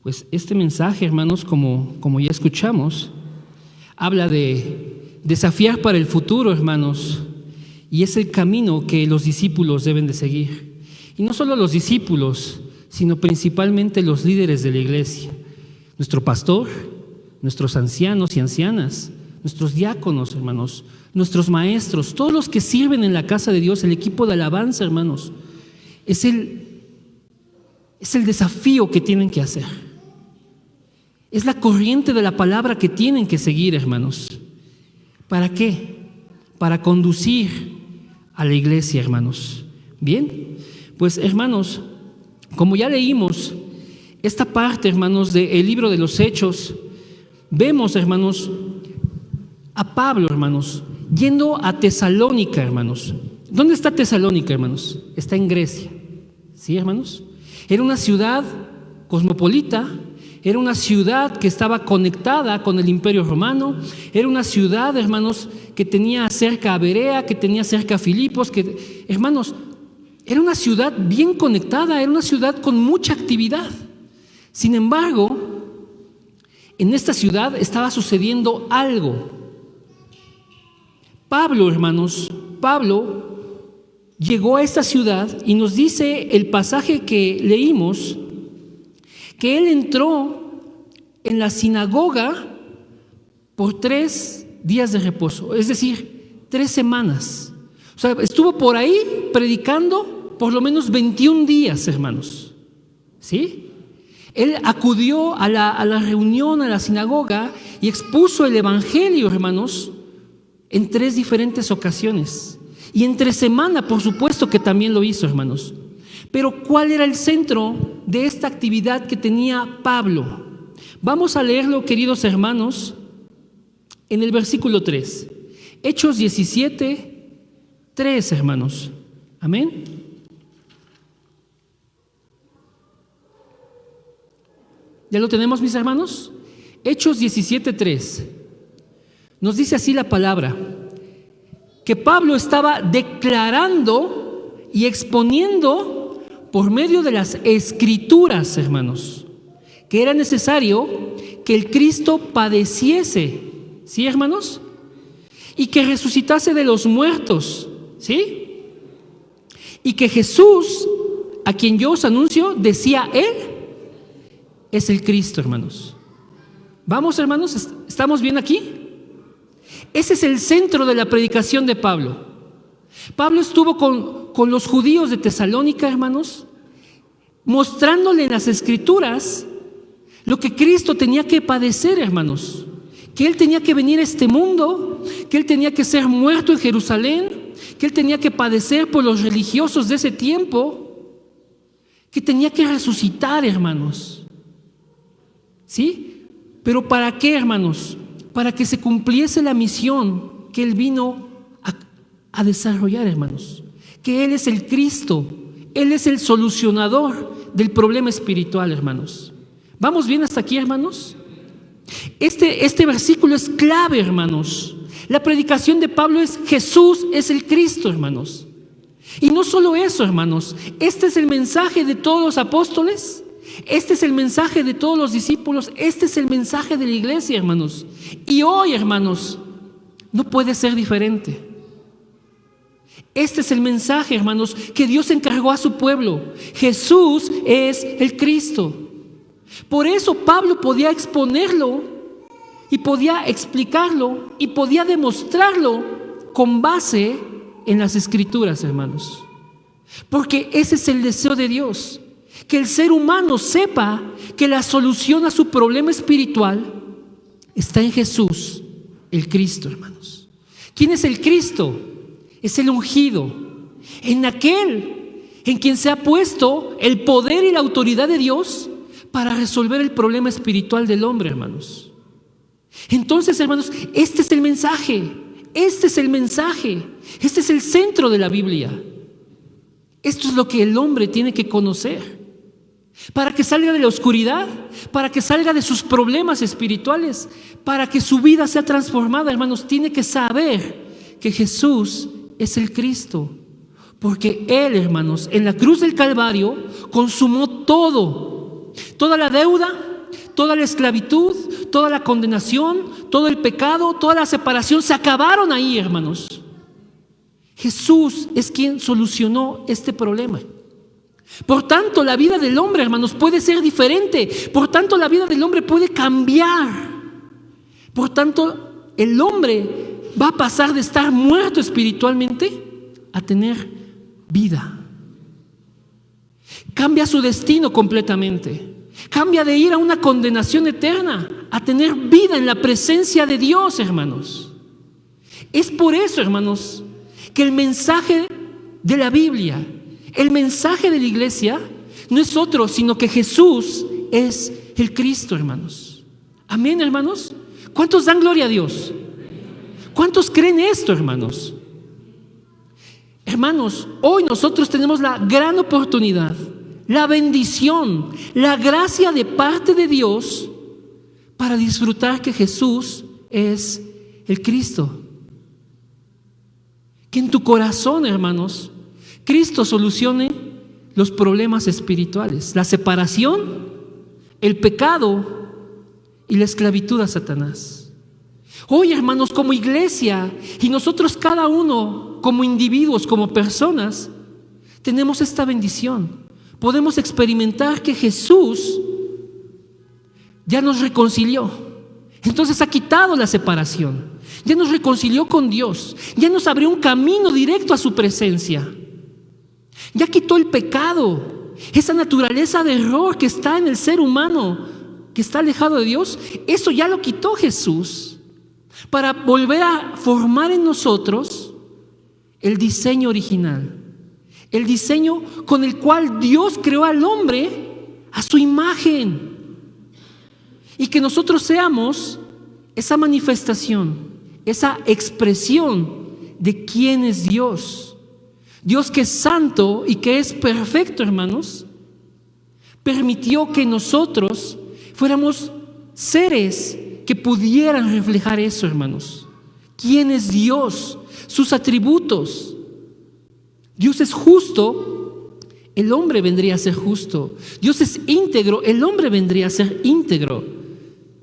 Pues este mensaje, hermanos, como ya escuchamos, habla de desafiar para el futuro, hermanos, y es el camino que los discípulos deben de seguir. Y no solo los discípulos, sino principalmente los líderes de la iglesia, nuestro pastor, nuestros ancianos y ancianas, nuestros diáconos, hermanos, nuestros maestros, todos los que sirven en la casa de Dios, el equipo de alabanza, hermanos, es el desafío que tienen que hacer. Es la corriente de la palabra que tienen que seguir, hermanos. ¿Para qué? Para conducir a la iglesia, hermanos. Bien, pues hermanos, como ya leímos esta parte, hermanos, del libro de los Hechos, vemos, hermanos, a Pablo, hermanos, yendo a Tesalónica, hermanos. ¿Dónde está Tesalónica, hermanos? Está en Grecia. ¿Sí, hermanos? Era una ciudad cosmopolita, era una ciudad que estaba conectada con el Imperio Romano, era una ciudad, hermanos, que tenía cerca a Berea, que tenía cerca a Filipos, hermanos, era una ciudad bien conectada, era una ciudad con mucha actividad. Sin embargo, en esta ciudad estaba sucediendo algo. Pablo, hermanos, llegó a esta ciudad y nos dice el pasaje que leímos, que él entró en la sinagoga por 3 días de reposo, es decir, 3 semanas. O sea, estuvo por ahí predicando por lo menos 21 días, hermanos. ¿Sí? Él acudió a la reunión, a la sinagoga, y expuso el evangelio, hermanos, en 3 diferentes ocasiones. Y entre semana, por supuesto que también lo hizo, hermanos. Pero ¿cuál era el centro de esta actividad que tenía Pablo? Vamos a leerlo, queridos hermanos, en el versículo 3. Hechos 17, 3, hermanos. Amén. ¿Ya lo tenemos, mis hermanos? Hechos 17, 3. Nos dice así la palabra, que Pablo estaba declarando y exponiendo por medio de las escrituras, hermanos, que era necesario que el Cristo padeciese, ¿sí, hermanos? Y que resucitase de los muertos, ¿sí? Y que Jesús, a quien yo os anuncio, decía él, es el Cristo, hermanos. Vamos, hermanos, ¿estamos bien aquí? Ese es el centro de la predicación de Pablo. Pablo estuvo con los judíos de Tesalónica, hermanos, mostrándole en las escrituras lo que Cristo tenía que padecer, hermanos, que Él tenía que venir a este mundo, que Él tenía que ser muerto en Jerusalén, que Él tenía que padecer por los religiosos de ese tiempo, que tenía que resucitar, hermanos. ¿Sí? ¿Pero para qué, hermanos? Para que se cumpliese la misión que Él vino a desarrollar, hermanos. Que Él es el Cristo, Él es el solucionador del problema espiritual, hermanos. ¿Vamos bien hasta aquí, hermanos? Este versículo es clave, hermanos. La predicación de Pablo es: Jesús es el Cristo, hermanos. Y no solo eso, hermanos. Este es el mensaje de todos los apóstoles. Este es el mensaje de todos los discípulos. Este es el mensaje de la iglesia, hermanos. Y hoy, hermanos, no puede ser diferente. Este es el mensaje, hermanos, que Dios encargó a su pueblo. Jesús es el Cristo. Por eso Pablo podía exponerlo y podía explicarlo y podía demostrarlo con base en las escrituras, hermanos. Porque ese es el deseo de Dios. Que el ser humano sepa que la solución a su problema espiritual está en Jesús, el Cristo, hermanos. ¿Quién es el Cristo? Es el ungido, en aquel en quien se ha puesto el poder y la autoridad de Dios para resolver el problema espiritual del hombre, hermanos. Entonces, hermanos, este es el mensaje, este es el centro de la Biblia. Esto es lo que el hombre tiene que conocer. Para que salga de la oscuridad, para que salga de sus problemas espirituales, para que su vida sea transformada, hermanos, tiene que saber que Jesús es el Cristo. Porque Él, hermanos, en la cruz del Calvario consumó toda la deuda, toda la esclavitud, toda la condenación, todo el pecado, toda la separación se acabaron ahí, hermanos. Jesús es quien solucionó este problema. Por tanto, la vida del hombre, hermanos, puede ser diferente. Por tanto, la vida del hombre puede cambiar. Por tanto, el hombre va a pasar de estar muerto espiritualmente a tener vida. Cambia su destino completamente. Cambia de ir a una condenación eterna a tener vida en la presencia de Dios, hermanos. Es por eso, hermanos, que el mensaje de la Biblia, el mensaje de la iglesia, no es otro, sino que Jesús es el Cristo, hermanos. Amén, hermanos. ¿Cuántos dan gloria a Dios? ¿Cuántos creen esto, hermanos? Hermanos, hoy nosotros tenemos la gran oportunidad, la bendición, la gracia de parte de Dios para disfrutar que Jesús es el Cristo. Que en tu corazón, hermanos, Cristo solucione los problemas espirituales, la separación, el pecado y la esclavitud a Satanás. Hoy, hermanos, como iglesia y nosotros cada uno como individuos, como personas, tenemos esta bendición. Podemos experimentar que Jesús ya nos reconcilió. Entonces ha quitado la separación, ya nos reconcilió con Dios, ya nos abrió un camino directo a su presencia. Ya quitó el pecado, esa naturaleza de error que está en el ser humano, que está alejado de Dios. Eso ya lo quitó Jesús para volver a formar en nosotros el diseño original, el diseño con el cual Dios creó al hombre a su imagen, y que nosotros seamos esa manifestación, esa expresión de quién es Dios. Dios, que es santo y que es perfecto, hermanos, permitió que nosotros fuéramos seres que pudieran reflejar eso, hermanos. ¿Quién es Dios? Sus atributos. Dios es justo, el hombre vendría a ser justo. Dios es íntegro, el hombre vendría a ser íntegro.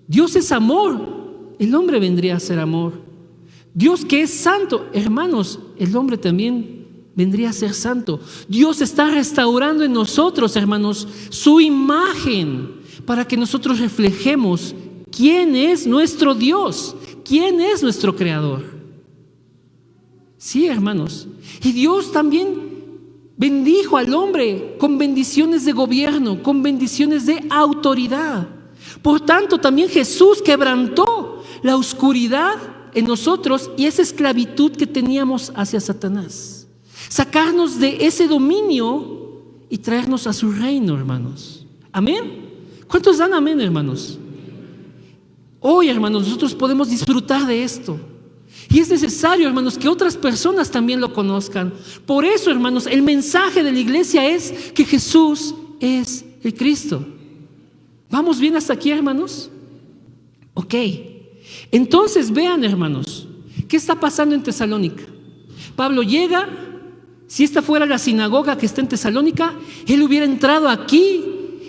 Dios es amor, el hombre vendría a ser amor. Dios, que es santo, hermanos, el hombre también vendría a ser santo. Dios está restaurando en nosotros, hermanos, su imagen para que nosotros reflejemos quién es nuestro Dios, quién es nuestro Creador. Sí, hermanos. Y Dios también bendijo al hombre con bendiciones de gobierno, con bendiciones de autoridad. Por tanto, también Jesús quebrantó la oscuridad en nosotros y esa esclavitud que teníamos hacia Satanás. Sacarnos de ese dominio y traernos a su reino, hermanos. ¿Amén? ¿Cuántos dan amén, hermanos? Hoy, hermanos, nosotros podemos disfrutar de esto. Y es necesario, hermanos, que otras personas también lo conozcan. Por eso, hermanos, el mensaje de la iglesia es que Jesús es el Cristo. ¿Vamos bien hasta aquí, hermanos? Ok. Entonces vean, hermanos, ¿qué está pasando en Tesalónica? Pablo llega. Si esta fuera la sinagoga que está en Tesalónica, él hubiera entrado aquí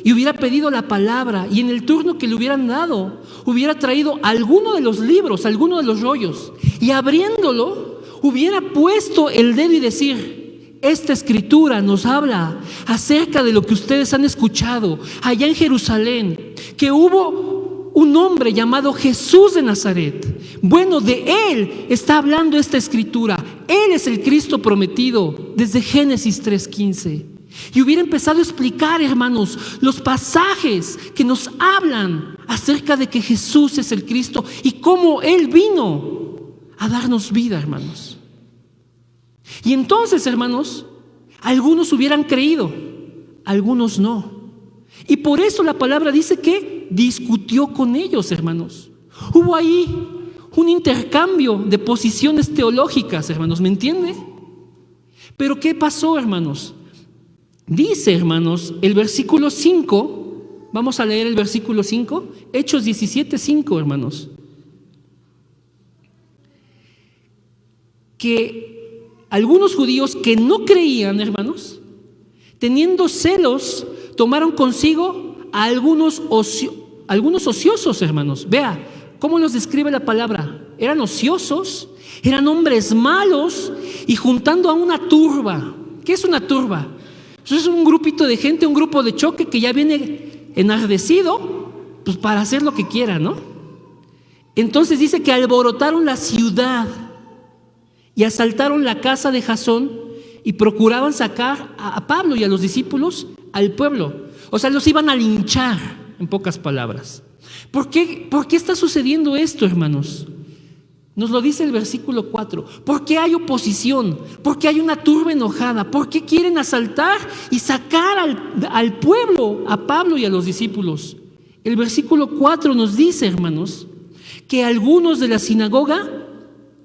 y hubiera pedido la palabra, y en el turno que le hubieran dado hubiera traído alguno de los libros, alguno de los rollos, y abriéndolo hubiera puesto el dedo y decir: esta escritura nos habla acerca de lo que ustedes han escuchado allá en Jerusalén, que hubo un hombre llamado Jesús de Nazaret. Bueno, de él está hablando esta escritura. Él es el Cristo prometido desde Génesis 3:15. Y hubiera empezado a explicar, hermanos, los pasajes que nos hablan acerca de que Jesús es el Cristo y cómo Él vino a darnos vida, hermanos. Y entonces, hermanos, algunos hubieran creído, algunos no. Y por eso la palabra dice que discutió con ellos, hermanos. Hubo ahí un intercambio de posiciones teológicas, hermanos, ¿me entiende? Pero ¿qué pasó, hermanos? Dice, hermanos, el versículo 5, vamos a leer el versículo 5, Hechos 17:5, hermanos. Que algunos judíos que no creían, hermanos, teniendo celos, tomaron consigo a algunos algunos ociosos, hermanos. Vea cómo los describe la palabra. Eran ociosos, eran hombres malos y juntando a una turba. ¿Qué es una turba? Eso es un grupito de gente, un grupo de choque que ya viene enardecido, pues para hacer lo que quiera, ¿no? Entonces dice que alborotaron la ciudad y asaltaron la casa de Jasón y procuraban sacar a Pablo y a los discípulos al pueblo. O sea, los iban a linchar, en pocas palabras. ¿Por qué está sucediendo esto, hermanos? Nos lo dice el versículo 4. ¿Por qué hay oposición? ¿Por qué hay una turba enojada? ¿Por qué quieren asaltar y sacar al pueblo, a Pablo y a los discípulos? El versículo 4 nos dice, hermanos, que algunos de la sinagoga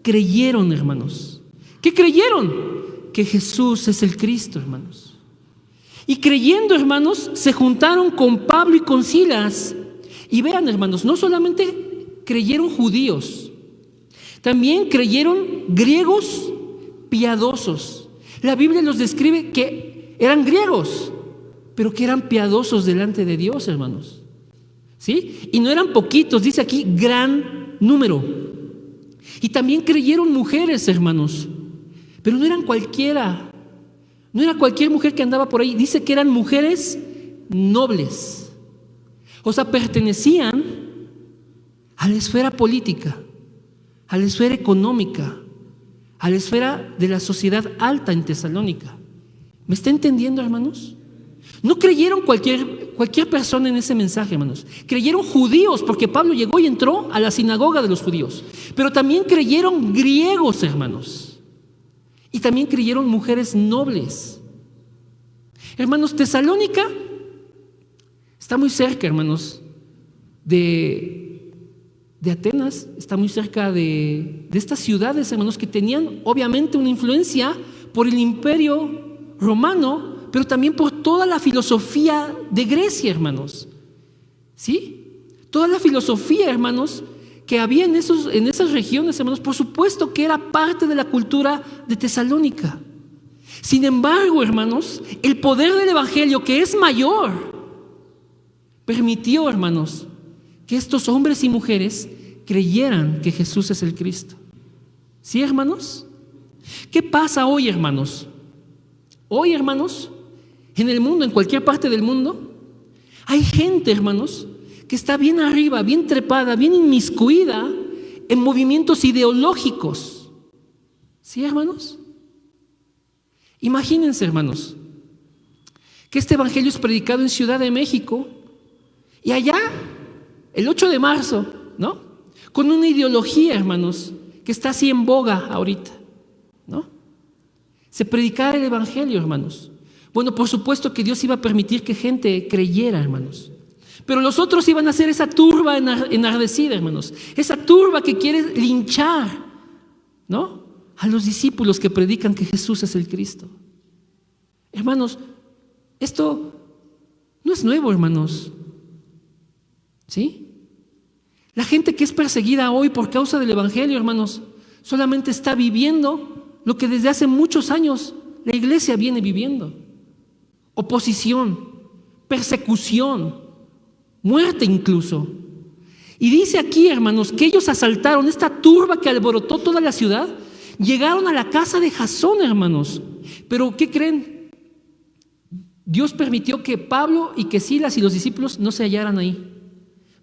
creyeron, hermanos. ¿Qué creyeron? Que Jesús es el Cristo, hermanos. Y creyendo, hermanos, se juntaron con Pablo y con Silas. Y vean, hermanos, no solamente creyeron judíos, también creyeron griegos piadosos. La Biblia los describe que eran griegos, pero que eran piadosos delante de Dios, hermanos. ¿Sí? Y no eran poquitos, dice aquí, gran número. Y también creyeron mujeres, hermanos, pero no eran cualquiera. No era cualquier mujer que andaba por ahí. Dice que eran mujeres nobles. O sea, pertenecían a la esfera política, a la esfera económica, a la esfera de la sociedad alta en Tesalónica. ¿Me está entendiendo, hermanos? No creyeron cualquier persona en ese mensaje, hermanos. Creyeron judíos, porque Pablo llegó y entró a la sinagoga de los judíos. Pero también creyeron griegos, hermanos. Y también creyeron mujeres nobles. Hermanos, Tesalónica está muy cerca, hermanos, de Atenas. Está muy cerca de estas ciudades, hermanos, que tenían obviamente una influencia por el imperio romano, pero también por toda la filosofía de Grecia, hermanos. ¿Sí? Toda la filosofía, hermanos, que había en esas regiones, hermanos, por supuesto que era parte de la cultura de Tesalónica. Sin embargo, hermanos, el poder del evangelio, que es mayor, permitió, hermanos, que estos hombres y mujeres creyeran que Jesús es el Cristo. ¿Sí, hermanos? ¿Qué pasa hoy, hermanos? Hoy, hermanos, en el mundo, en cualquier parte del mundo, hay gente, hermanos, que está bien arriba, bien trepada, bien inmiscuida en movimientos ideológicos. ¿Sí, hermanos? Imagínense, hermanos, que este evangelio es predicado en Ciudad de México y allá, el 8 de marzo, ¿no? Con una ideología, hermanos, que está así en boga ahorita, ¿no? Se predicara el evangelio, hermanos. Bueno, por supuesto que Dios iba a permitir que gente creyera, hermanos. Pero los otros iban a ser esa turba enardecida, hermanos. Esa turba que quiere linchar, ¿no?, a los discípulos que predican que Jesús es el Cristo. Hermanos, esto no es nuevo, hermanos. ¿Sí? La gente que es perseguida hoy por causa del evangelio, hermanos, solamente está viviendo lo que desde hace muchos años la iglesia viene viviendo. Oposición, persecución, muerte incluso. Y dice aquí, hermanos, que ellos asaltaron esta turba que alborotó toda la ciudad. Llegaron a la casa de Jasón, hermanos. Pero ¿qué creen? Dios permitió que Pablo y que Silas y los discípulos no se hallaran ahí.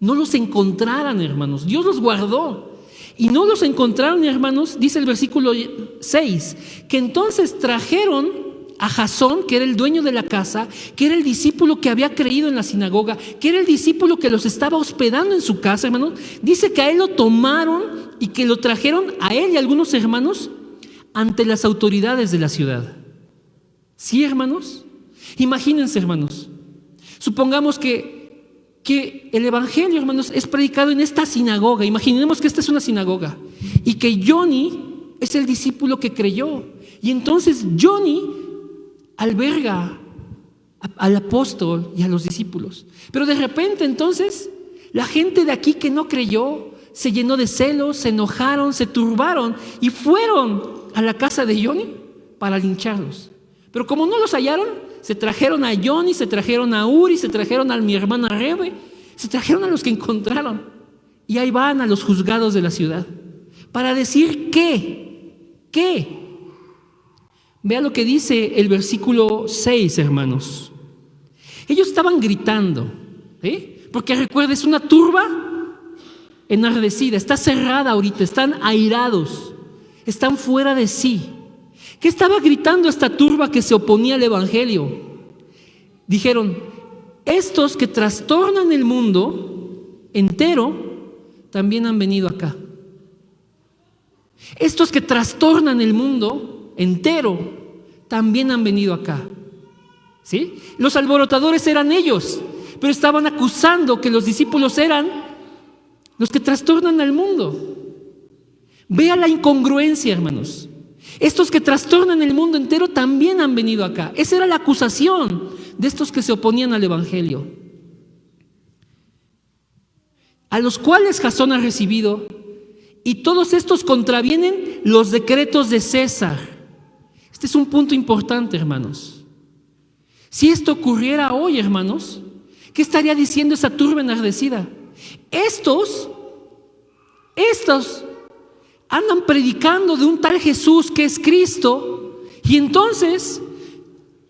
No los encontraran, hermanos. Dios los guardó. Y no los encontraron, hermanos, dice el versículo 6, que entonces trajeron a Jasón, que era el dueño de la casa, que era el discípulo que había creído en la sinagoga, que era el discípulo que los estaba hospedando en su casa, hermanos. Dice que a él lo tomaron y que lo trajeron a él y a algunos hermanos ante las autoridades de la ciudad. ¿Sí, hermanos? Imagínense, hermanos. Supongamos que el evangelio, hermanos, es predicado en esta sinagoga. Imaginemos que esta es una sinagoga y que Johnny es el discípulo que creyó. Y entonces Johnny alberga al apóstol y a los discípulos. Pero de repente entonces la gente de aquí que no creyó se llenó de celos, se enojaron, se turbaron y fueron a la casa de Johnny para lincharlos. Pero como no los hallaron, se trajeron a Johnny, se trajeron a Uri, se trajeron a mi hermana Rebe, Se trajeron a los que encontraron y ahí van a los juzgados de la ciudad para decir ¿qué? Vea lo que dice el versículo 6, hermanos. Ellos estaban gritando, porque recuerda, es una turba enardecida, está cerrada ahorita, están airados, están fuera de sí. ¿Qué estaba gritando esta turba que se oponía al evangelio? Dijeron: estos que trastornan el mundo entero también han venido acá. Estos que trastornan el mundo entero también han venido acá. ¿Sí? Los alborotadores eran ellos, pero estaban acusando que los discípulos eran los que trastornan al mundo. Vea la incongruencia, hermanos. Estos que trastornan el mundo entero también han venido acá. Esa era la acusación de estos que se oponían al evangelio, a los cuales Jasón ha recibido, y todos estos contravienen los decretos de César. Este es un punto importante, hermanos. Si esto ocurriera hoy, hermanos, ¿qué estaría diciendo esa turba enardecida? Estos andan predicando de un tal Jesús que es Cristo, y entonces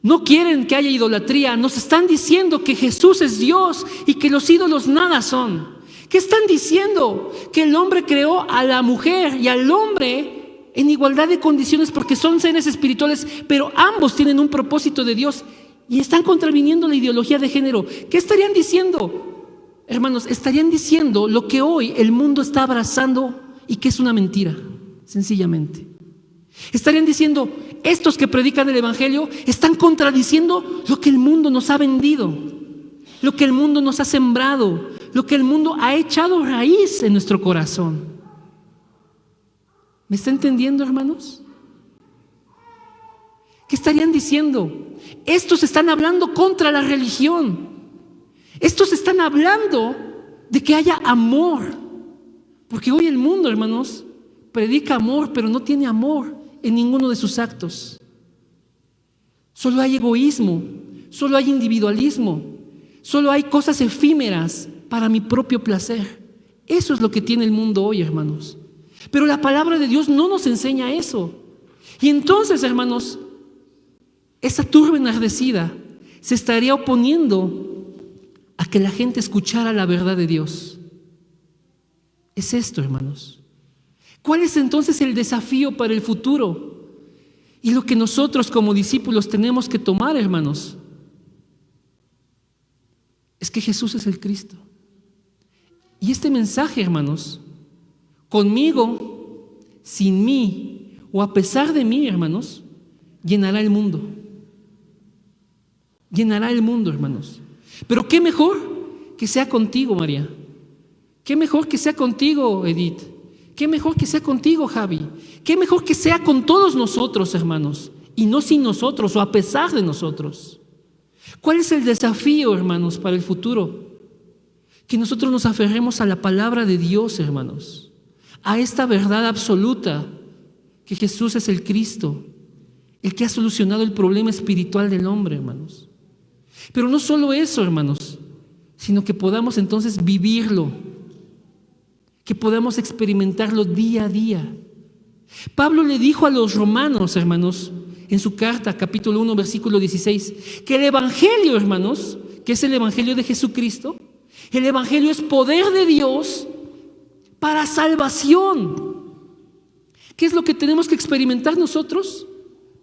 no quieren que haya idolatría. Nos están diciendo que Jesús es Dios y que los ídolos nada son. ¿Qué están diciendo? Que el hombre creó a la mujer y al hombre en igualdad de condiciones porque son seres espirituales, pero ambos tienen un propósito de Dios y están contraviniendo la ideología de género. ¿Qué estarían diciendo? Hermanos, estarían diciendo lo que hoy el mundo está abrazando y que es una mentira, sencillamente. Estarían diciendo: estos que predican el evangelio están contradiciendo lo que el mundo nos ha vendido, lo que el mundo nos ha sembrado, lo que el mundo ha echado raíz en nuestro corazón. ¿Me está entendiendo, hermanos? ¿Qué estarían diciendo? Estos están hablando contra la religión. Estos están hablando de que haya amor. Porque hoy el mundo, hermanos, predica amor, pero no tiene amor en ninguno de sus actos. Solo hay egoísmo, solo hay individualismo, solo hay cosas efímeras para mi propio placer. Eso es lo que tiene el mundo hoy, hermanos. Pero la palabra de Dios no nos enseña eso. Y entonces, hermanos, esa turba enardecida se estaría oponiendo a que la gente escuchara la verdad de Dios. Es esto, hermanos. ¿Cuál es entonces el desafío para el futuro? Y lo que nosotros como discípulos tenemos que tomar, hermanos, es que Jesús es el Cristo. Y este mensaje, hermanos, conmigo, sin mí o a pesar de mí, hermanos, llenará el mundo. Llenará el mundo, hermanos. Pero qué mejor que sea contigo, María. Qué mejor que sea contigo, Edith. Qué mejor que sea contigo, Javi. Qué mejor que sea con todos nosotros, hermanos, y no sin nosotros o a pesar de nosotros. ¿Cuál es el desafío, hermanos, para el futuro? Que nosotros nos aferremos a la palabra de Dios, hermanos, a esta verdad absoluta, que Jesús es el Cristo, el que ha solucionado el problema espiritual del hombre, hermanos. Pero no solo eso, hermanos, sino que podamos entonces vivirlo, que podamos experimentarlo día a día. Pablo le dijo a los romanos, hermanos, en su carta, capítulo 1, versículo 16, que el evangelio, hermanos, que es el evangelio de Jesucristo, el evangelio es poder de Dios para salvación. ¿Qué es lo que tenemos que experimentar nosotros?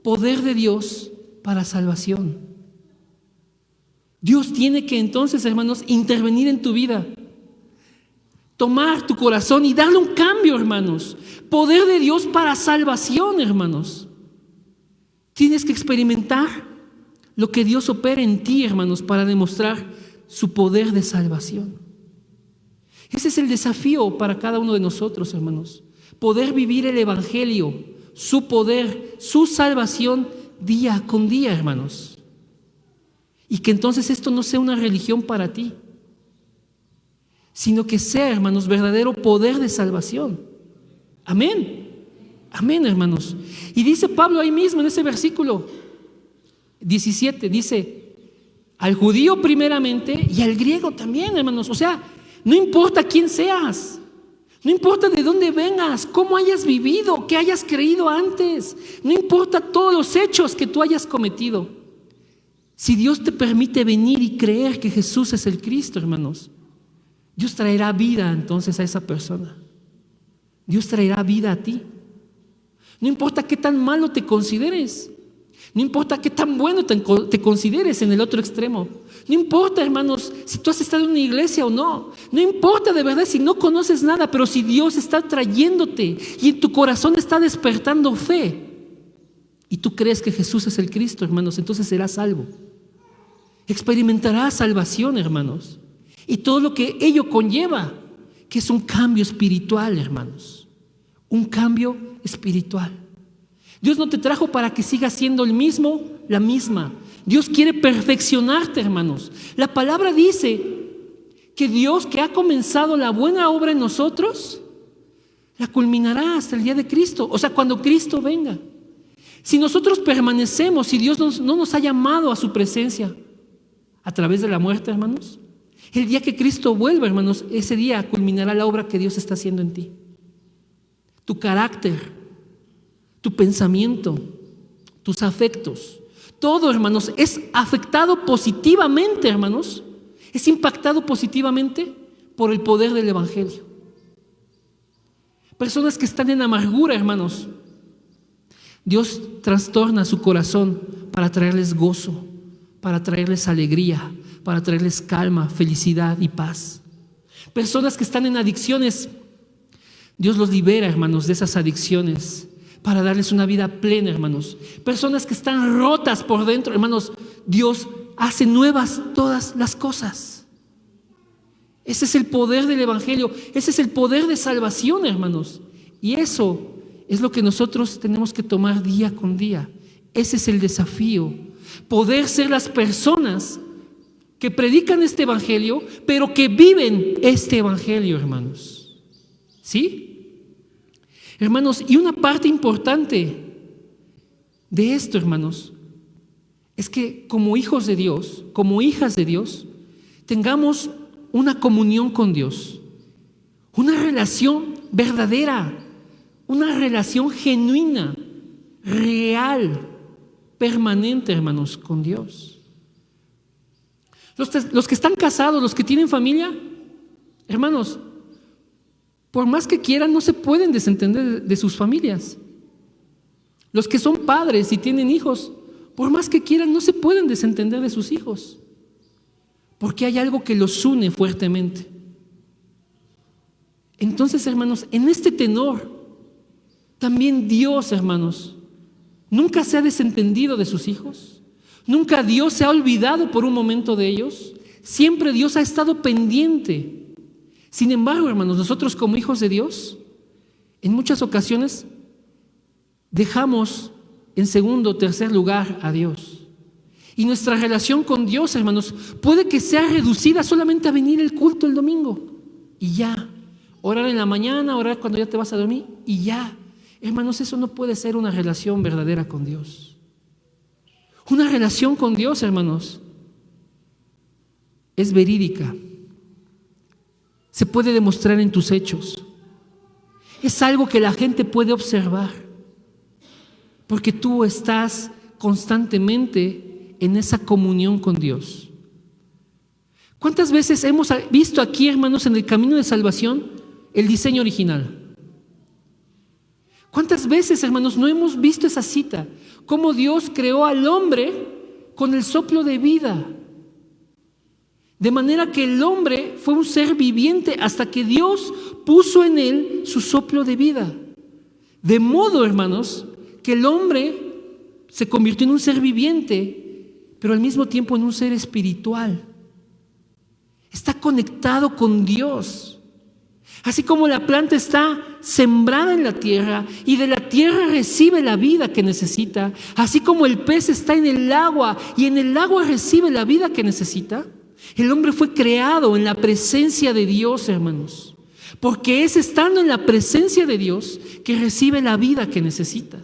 Poder de Dios para salvación. Dios tiene que entonces, hermanos, intervenir en tu vida, tomar tu corazón y darle un cambio, hermanos. Poder de Dios para salvación, hermanos. Tienes que experimentar lo que Dios opera en ti, hermanos, para demostrar su poder de salvación. Ese es el desafío para cada uno de nosotros, hermanos. Poder vivir el evangelio, su poder, su salvación día con día, hermanos. Y que entonces esto no sea una religión para ti, sino que sea, hermanos, verdadero poder de salvación. Amén. Amén, hermanos. Y dice Pablo ahí mismo en ese versículo 17, dice: al judío primeramente y al griego también, hermanos. O sea, no importa quién seas, no importa de dónde vengas, cómo hayas vivido, qué hayas creído antes, no importa todos los hechos que tú hayas cometido. Si Dios te permite venir y creer que Jesús es el Cristo, hermanos, Dios traerá vida entonces a esa persona. Dios traerá vida a ti. No importa qué tan malo te consideres. No importa qué tan bueno te consideres en el otro extremo. No importa, hermanos, si tú has estado en una iglesia o no. No importa de verdad si no conoces nada, pero si Dios está trayéndote y en tu corazón está despertando fe y tú crees que Jesús es el Cristo, hermanos, entonces serás salvo. Experimentarás salvación, hermanos, y todo lo que ello conlleva, que es un cambio espiritual, hermanos. Un cambio espiritual. Dios no te trajo para que sigas siendo el mismo, la misma. Dios quiere perfeccionarte, hermanos. La palabra dice que Dios, que ha comenzado la buena obra en nosotros, la culminará hasta el día de Cristo. O sea, cuando Cristo venga. Si nosotros permanecemos, si Dios no nos ha llamado a su presencia a través de la muerte, hermanos, el día que Cristo vuelva, hermanos, ese día culminará la obra que Dios está haciendo en ti. Tu carácter, tu pensamiento, tus afectos, todo, hermanos, es afectado positivamente, hermanos, es impactado positivamente por el poder del Evangelio. Personas que están en amargura, hermanos, Dios trastorna su corazón para traerles gozo, para traerles alegría, para traerles calma, felicidad y paz. Personas que están en adicciones, Dios los libera, hermanos, de esas adicciones para darles una vida plena, hermanos. Personas que están rotas por dentro, hermanos, Dios hace nuevas todas las cosas. Ese es el poder del Evangelio, ese es el poder de salvación, hermanos. Y eso es lo que nosotros tenemos que tomar día con día. Ese es el desafío, poder ser las personas que predican este Evangelio, pero que viven este Evangelio, hermanos. ¿Sí? Hermanos, y una parte importante de esto, hermanos, es que como hijos de Dios, como hijas de Dios, tengamos una comunión con Dios, una relación verdadera, una relación genuina, real, permanente, hermanos, con Dios. Los que están casados, los que tienen familia, hermanos, por más que quieran, no se pueden desentender de sus familias. Los que son padres y tienen hijos, por más que quieran, no se pueden desentender de sus hijos, porque hay algo que los une fuertemente. Entonces, hermanos, en este tenor, también Dios, hermanos, nunca se ha desentendido de sus hijos. Nunca Dios se ha olvidado por un momento de ellos. Siempre Dios ha estado pendiente. Sin embargo, hermanos, nosotros como hijos de Dios, en muchas ocasiones dejamos en segundo o tercer lugar a Dios. Y nuestra relación con Dios, hermanos, puede que sea reducida solamente a venir el culto el domingo y ya. Orar en la mañana, orar cuando ya te vas a dormir y ya. Hermanos, eso no puede ser una relación verdadera con Dios. Una relación con Dios, hermanos, es verídica. Se puede demostrar en tus hechos. Es algo que la gente puede observar, porque tú estás constantemente en esa comunión con Dios. ¿Cuántas veces hemos visto aquí, hermanos, en el camino de salvación, el diseño original? ¿Cuántas veces, hermanos, no hemos visto esa cita? Cómo Dios creó al hombre con el soplo de vida. De manera que el hombre fue un ser viviente hasta que Dios puso en él su soplo de vida. De modo, hermanos, que el hombre se convirtió en un ser viviente, pero al mismo tiempo en un ser espiritual. Está conectado con Dios. Así como la planta está sembrada en la tierra y de la tierra recibe la vida que necesita, así como el pez está en el agua y en el agua recibe la vida que necesita, el hombre fue creado en la presencia de Dios, hermanos, porque es estando en la presencia de Dios que recibe la vida que necesita.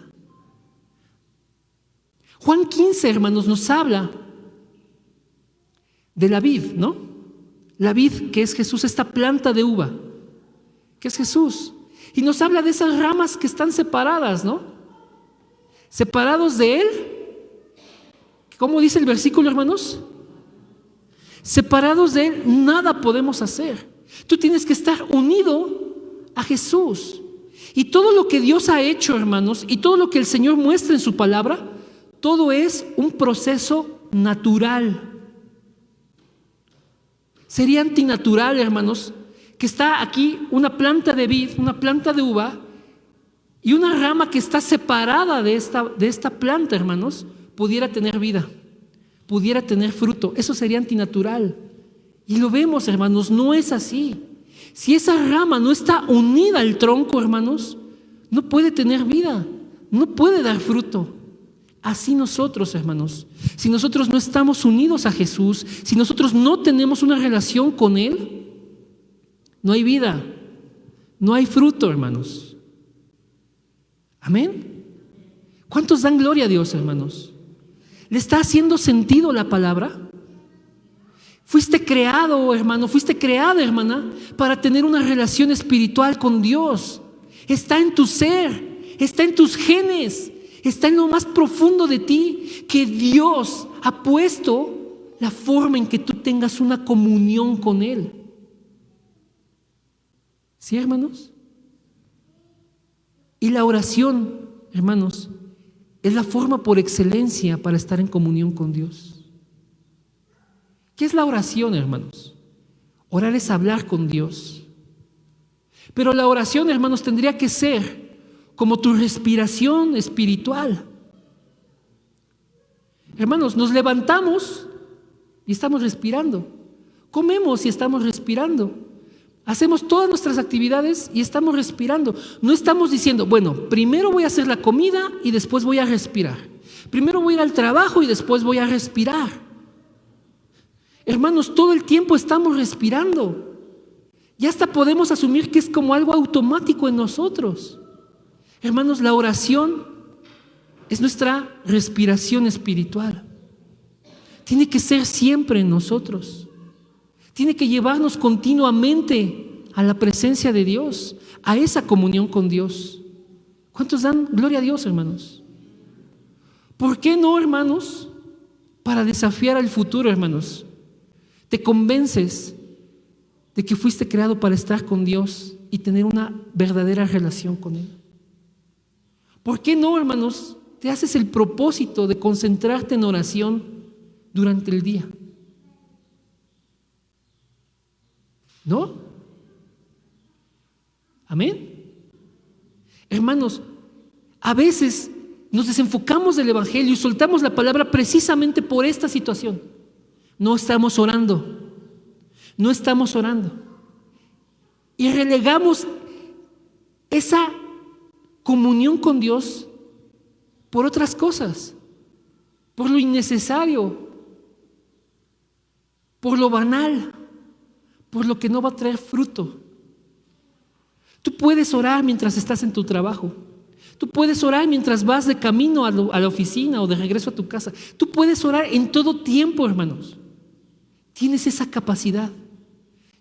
Juan 15, hermanos, nos habla de la vid, ¿no? La vid que es Jesús, esta planta de uva, que es Jesús. Y nos habla de esas ramas que están separadas, ¿no? Separados de Él. ¿Cómo dice el versículo, hermanos? Separados de Él, nada podemos hacer. Tú tienes que estar unido a Jesús. Y todo lo que Dios ha hecho, hermanos, y todo lo que el Señor muestra en su palabra, todo es un proceso natural. Sería antinatural, hermanos, que está aquí una planta de vid, una planta de uva, y una rama que está separada de esta planta, hermanos, pudiera tener vida, pudiera tener fruto. Eso sería antinatural. Y lo vemos, hermanos, no es así. Si esa rama no está unida al tronco, hermanos, no puede tener vida, no puede dar fruto. Así nosotros, hermanos, si nosotros no estamos unidos a Jesús, si nosotros no tenemos una relación con Él, no hay vida, no hay fruto, hermanos. Amén. ¿Cuántos dan gloria a Dios, hermanos? ¿Le está haciendo sentido la palabra? Fuiste creado, hermano, fuiste creada, hermana, para tener una relación espiritual con Dios. Está en tu ser, está en tus genes, está en lo más profundo de ti, que Dios ha puesto la forma en que tú tengas una comunión con Él. ¿Sí, hermanos? Y la oración, hermanos, es la forma por excelencia para estar en comunión con Dios. ¿Qué es la oración, hermanos? Orar es hablar con Dios. Pero la oración, hermanos, tendría que ser como tu respiración espiritual. Hermanos, nos levantamos y estamos respirando. Comemos y estamos respirando. Hacemos todas nuestras actividades y estamos respirando. No estamos diciendo, bueno, primero voy a hacer la comida y después voy a respirar. Primero voy a ir al trabajo y después voy a respirar. Hermanos, todo el tiempo estamos respirando. Ya hasta podemos asumir que es como algo automático en nosotros. Hermanos, la oración es nuestra respiración espiritual. Tiene que ser siempre en nosotros. Tiene que llevarnos continuamente a la presencia de Dios, a esa comunión con Dios. ¿Cuántos dan gloria a Dios, hermanos? ¿Por qué no, hermanos? Para desafiar al futuro, hermanos. Te convences de que fuiste creado para estar con Dios y tener una verdadera relación con Él. ¿Por qué no, hermanos? Te haces el propósito de concentrarte en oración durante el día. ¿No? Amén. Hermanos, a veces nos desenfocamos del Evangelio y soltamos la palabra precisamente por esta situación. No estamos orando. No estamos orando. Y relegamos esa comunión con Dios por otras cosas, por lo innecesario, por lo banal, por lo que no va a traer fruto. Tú puedes orar mientras estás en tu trabajo. Tú puedes orar mientras vas de camino a la oficina o de regreso a tu casa. Tú puedes orar en todo tiempo, hermanos. Tienes esa capacidad.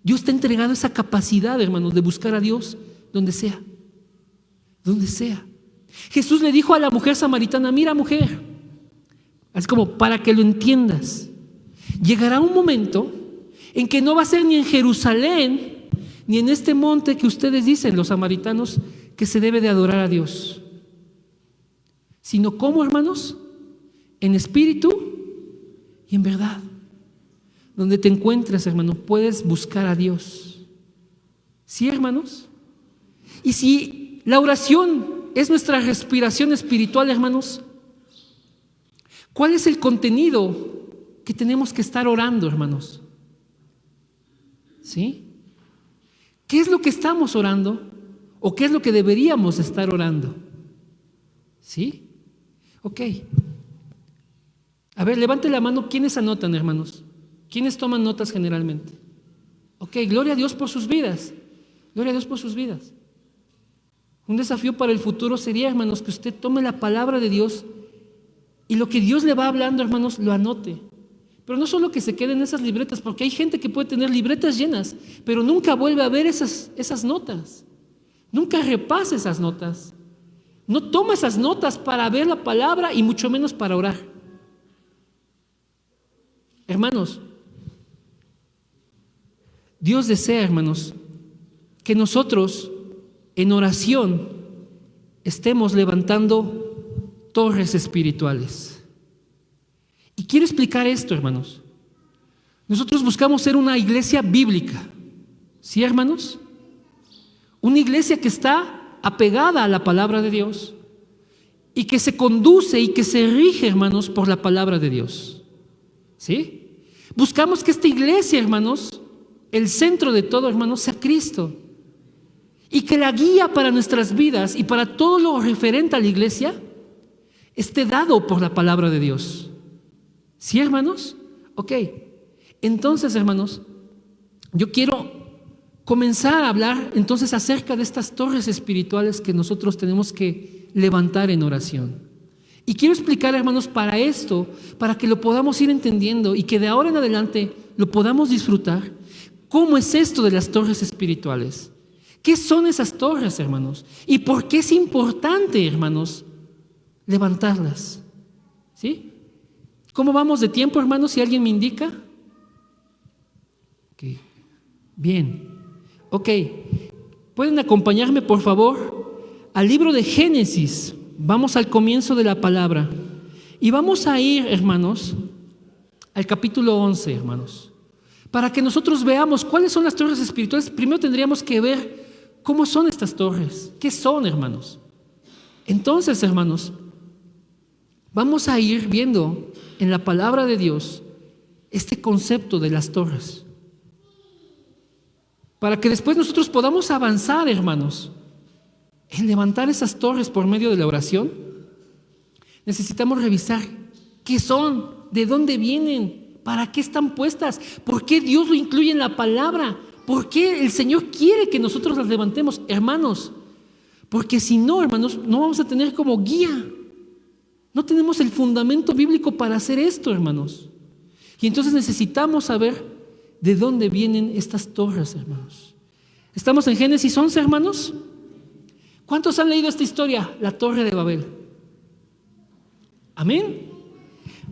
Dios te ha entregado esa capacidad, hermanos, de buscar a Dios donde sea. Donde sea. Jesús le dijo a la mujer samaritana, mira, mujer, es como para que lo entiendas. Llegará un momento en que no va a ser ni en Jerusalén, ni en este monte que ustedes dicen, los samaritanos, que se debe de adorar a Dios. Sino, ¿cómo, hermanos? En espíritu y en verdad. Donde te encuentres, hermano, puedes buscar a Dios. ¿Sí, hermanos? Y si la oración es nuestra respiración espiritual, hermanos, ¿cuál es el contenido que tenemos que estar orando, hermanos? ¿Sí? ¿Qué es lo que estamos orando? ¿O qué es lo que deberíamos estar orando? ¿Sí? Ok. A ver, levante la mano. ¿Quiénes anotan, hermanos? ¿Quiénes toman notas generalmente? Ok, gloria a Dios por sus vidas. Gloria a Dios por sus vidas. Un desafío para el futuro sería, hermanos, que usted tome la palabra de Dios y lo que Dios le va hablando, hermanos, lo anote. Pero no solo que se queden esas libretas, porque hay gente que puede tener libretas llenas, pero nunca vuelve a ver esas notas. Nunca repasa esas notas. No toma esas notas para ver la palabra y mucho menos para orar. Hermanos, Dios desea, hermanos, que nosotros en oración estemos levantando torres espirituales. Y quiero explicar esto, hermanos. Nosotros buscamos ser una iglesia bíblica, ¿sí, hermanos? Una iglesia que está apegada a la palabra de Dios y que se conduce y que se rige, hermanos, por la palabra de Dios, ¿sí? Buscamos que esta iglesia, hermanos, el centro de todo, hermanos, sea Cristo, y que la guía para nuestras vidas y para todo lo referente a la iglesia esté dado por la palabra de Dios. ¿Sí, hermanos? Ok. Entonces, hermanos, yo quiero comenzar a hablar entonces acerca de estas torres espirituales que nosotros tenemos que levantar en oración. Y quiero explicar, hermanos, para esto, para que lo podamos ir entendiendo y que de ahora en adelante lo podamos disfrutar. ¿Cómo es esto de las torres espirituales? ¿Qué son esas torres, hermanos? ¿Y por qué es importante, hermanos, levantarlas? ¿Sí? ¿Cómo vamos de tiempo, hermanos? Si alguien me indica. Okay. Bien. Ok. ¿Pueden acompañarme, por favor, al libro de Génesis? Vamos al comienzo de la palabra. Y vamos a ir, hermanos, al capítulo 11, hermanos. Para que nosotros veamos cuáles son las torres espirituales, primero tendríamos que ver cómo son estas torres. ¿Qué son, hermanos? Entonces, hermanos, vamos a ir viendo en la palabra de Dios este concepto de las torres. Para que después nosotros podamos avanzar, hermanos, en levantar esas torres por medio de la oración, necesitamos revisar qué son, de dónde vienen, para qué están puestas, por qué Dios lo incluye en la palabra, por qué el Señor quiere que nosotros las levantemos, hermanos. Porque si no, hermanos, no vamos a tener como guía. No tenemos el fundamento bíblico para hacer esto, hermanos. Y entonces necesitamos saber de dónde vienen estas torres, hermanos. Estamos en Génesis 11, hermanos. ¿Cuántos han leído esta historia? La Torre de Babel. Amén.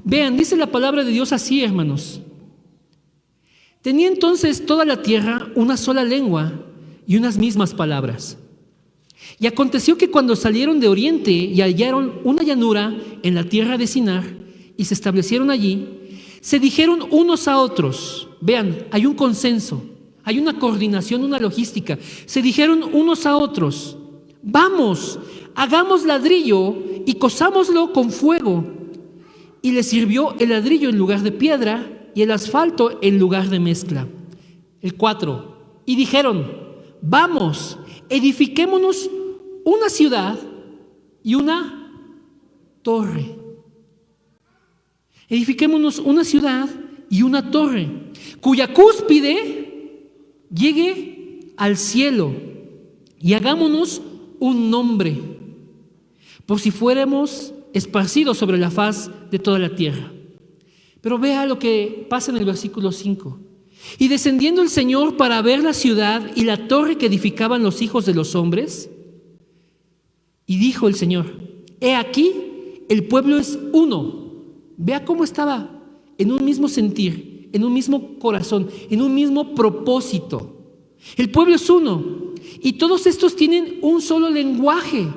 Vean, dice la palabra de Dios así, hermanos. Tenía entonces toda la tierra una sola lengua y unas mismas palabras. Y aconteció que cuando salieron de oriente y hallaron una llanura en la tierra de Sinar y se establecieron allí, se dijeron unos a otros. Vean, hay un consenso, hay una coordinación, una logística. Se dijeron unos a otros: vamos, hagamos ladrillo y cosámoslo con fuego. Y les sirvió el ladrillo en lugar de piedra y el asfalto en lugar de mezcla. El 4. Y dijeron: vamos, edifiquémonos una ciudad y una torre. Edifiquémonos una ciudad y una torre, cuya cúspide llegue al cielo, y hagámonos un nombre, por si fuéramos esparcidos sobre la faz de toda la tierra. Pero vea lo que pasa en el versículo 5. Y descendiendo el Señor para ver la ciudad y la torre que edificaban los hijos de los hombres, y dijo el Señor: he aquí, el pueblo es uno. Vea cómo estaba en un mismo sentir, en un mismo corazón, en un mismo propósito. El pueblo es uno, y todos estos tienen un solo lenguaje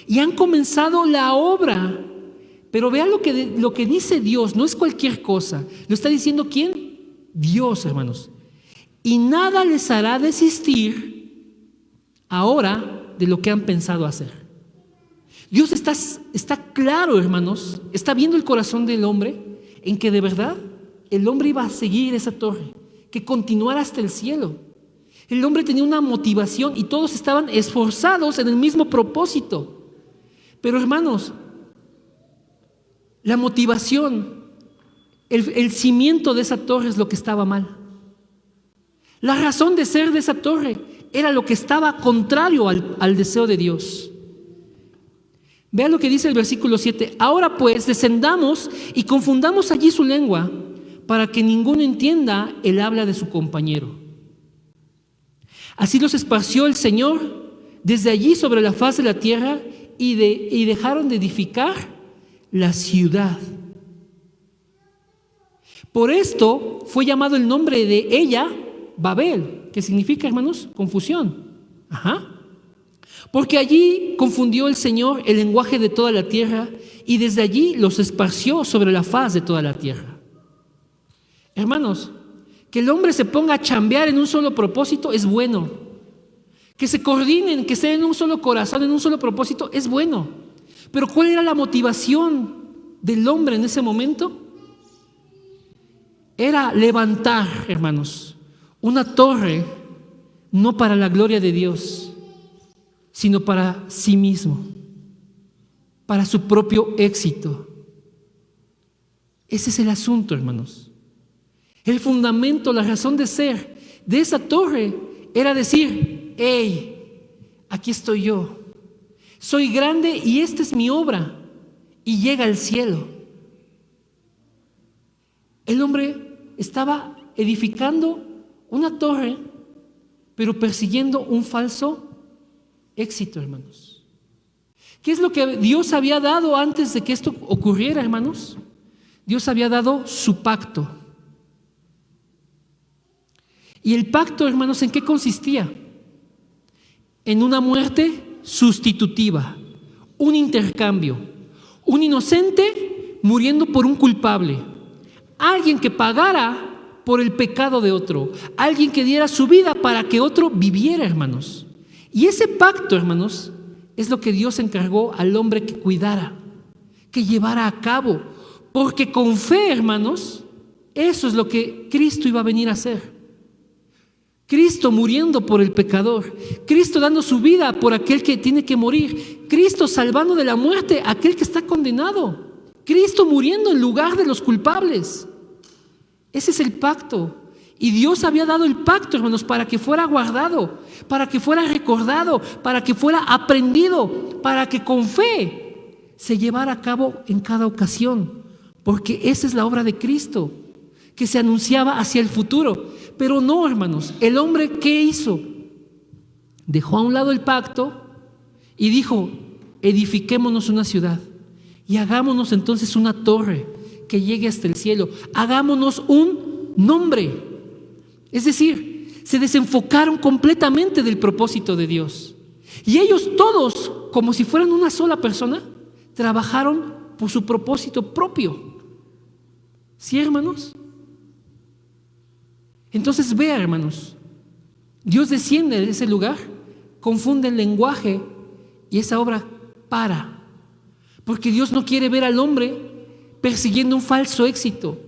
y han comenzado la obra. Pero vea lo que dice Dios, no es cualquier cosa. Lo está diciendo ¿quién? Dios, hermanos. Y nada les hará desistir ahora de lo que han pensado hacer. Dios está claro, hermanos, está viendo el corazón del hombre en que de verdad el hombre iba a seguir esa torre, que continuara hasta el cielo. El hombre tenía una motivación y todos estaban esforzados en el mismo propósito. Pero, hermanos, la motivación, el cimiento de esa torre es lo que estaba mal. La razón de ser de esa torre era lo que estaba contrario al deseo de Dios. Vean lo que dice el versículo 7. Ahora pues, descendamos y confundamos allí su lengua, para que ninguno entienda el habla de su compañero. Así los esparció el Señor desde allí sobre la faz de la tierra y dejaron de edificar la ciudad. Por esto fue llamado el nombre de ella Babel, que significa, hermanos, confusión. Porque allí confundió el Señor el lenguaje de toda la tierra y desde allí los esparció sobre la faz de toda la tierra. Hermanos, que el hombre se ponga a chambear en un solo propósito es bueno. Que se coordinen, que estén en un solo corazón, en un solo propósito, es bueno. Pero ¿cuál era la motivación del hombre en ese momento? Era levantar, hermanos, una torre, no para la gloria de Dios, sino para sí mismo, para su propio éxito. Ese es el asunto, hermanos. El fundamento, la razón de ser de esa torre era decir: hey, aquí estoy yo, soy grande y esta es mi obra, y llega al cielo. El hombre estaba edificando una torre, pero persiguiendo un falso éxito, hermanos. ¿Qué es lo que Dios había dado antes de que esto ocurriera, hermanos? Dios había dado su pacto. ¿Y el pacto, hermanos, en qué consistía? En una muerte sustitutiva, un intercambio, un inocente muriendo por un culpable, alguien que pagara por el pecado de otro, alguien que diera su vida para que otro viviera, hermanos. Y ese pacto, hermanos, es lo que Dios encargó al hombre que cuidara, que llevara a cabo, porque con fe, hermanos, eso es lo que Cristo iba a venir a hacer. Cristo muriendo por el pecador, Cristo dando su vida por aquel que tiene que morir, Cristo salvando de la muerte a aquel que está condenado, Cristo muriendo en lugar de los culpables. Ese es el pacto. Y Dios había dado el pacto, hermanos, para que fuera guardado, para que fuera recordado, para que fuera aprendido, para que con fe se llevara a cabo en cada ocasión, porque esa es la obra de Cristo, que se anunciaba hacia el futuro. Pero no, hermanos, el hombre, ¿qué hizo? Dejó a un lado el pacto y dijo: edifiquémonos una ciudad y hagámonos entonces una torre que llegue hasta el cielo, hagámonos un nombre. Es decir, se desenfocaron completamente del propósito de Dios. Y ellos todos, como si fueran una sola persona, trabajaron por su propósito propio. ¿Sí, hermanos? Entonces vea, hermanos, Dios desciende de ese lugar, confunde el lenguaje y esa obra para. Porque Dios no quiere ver al hombre persiguiendo un falso éxito.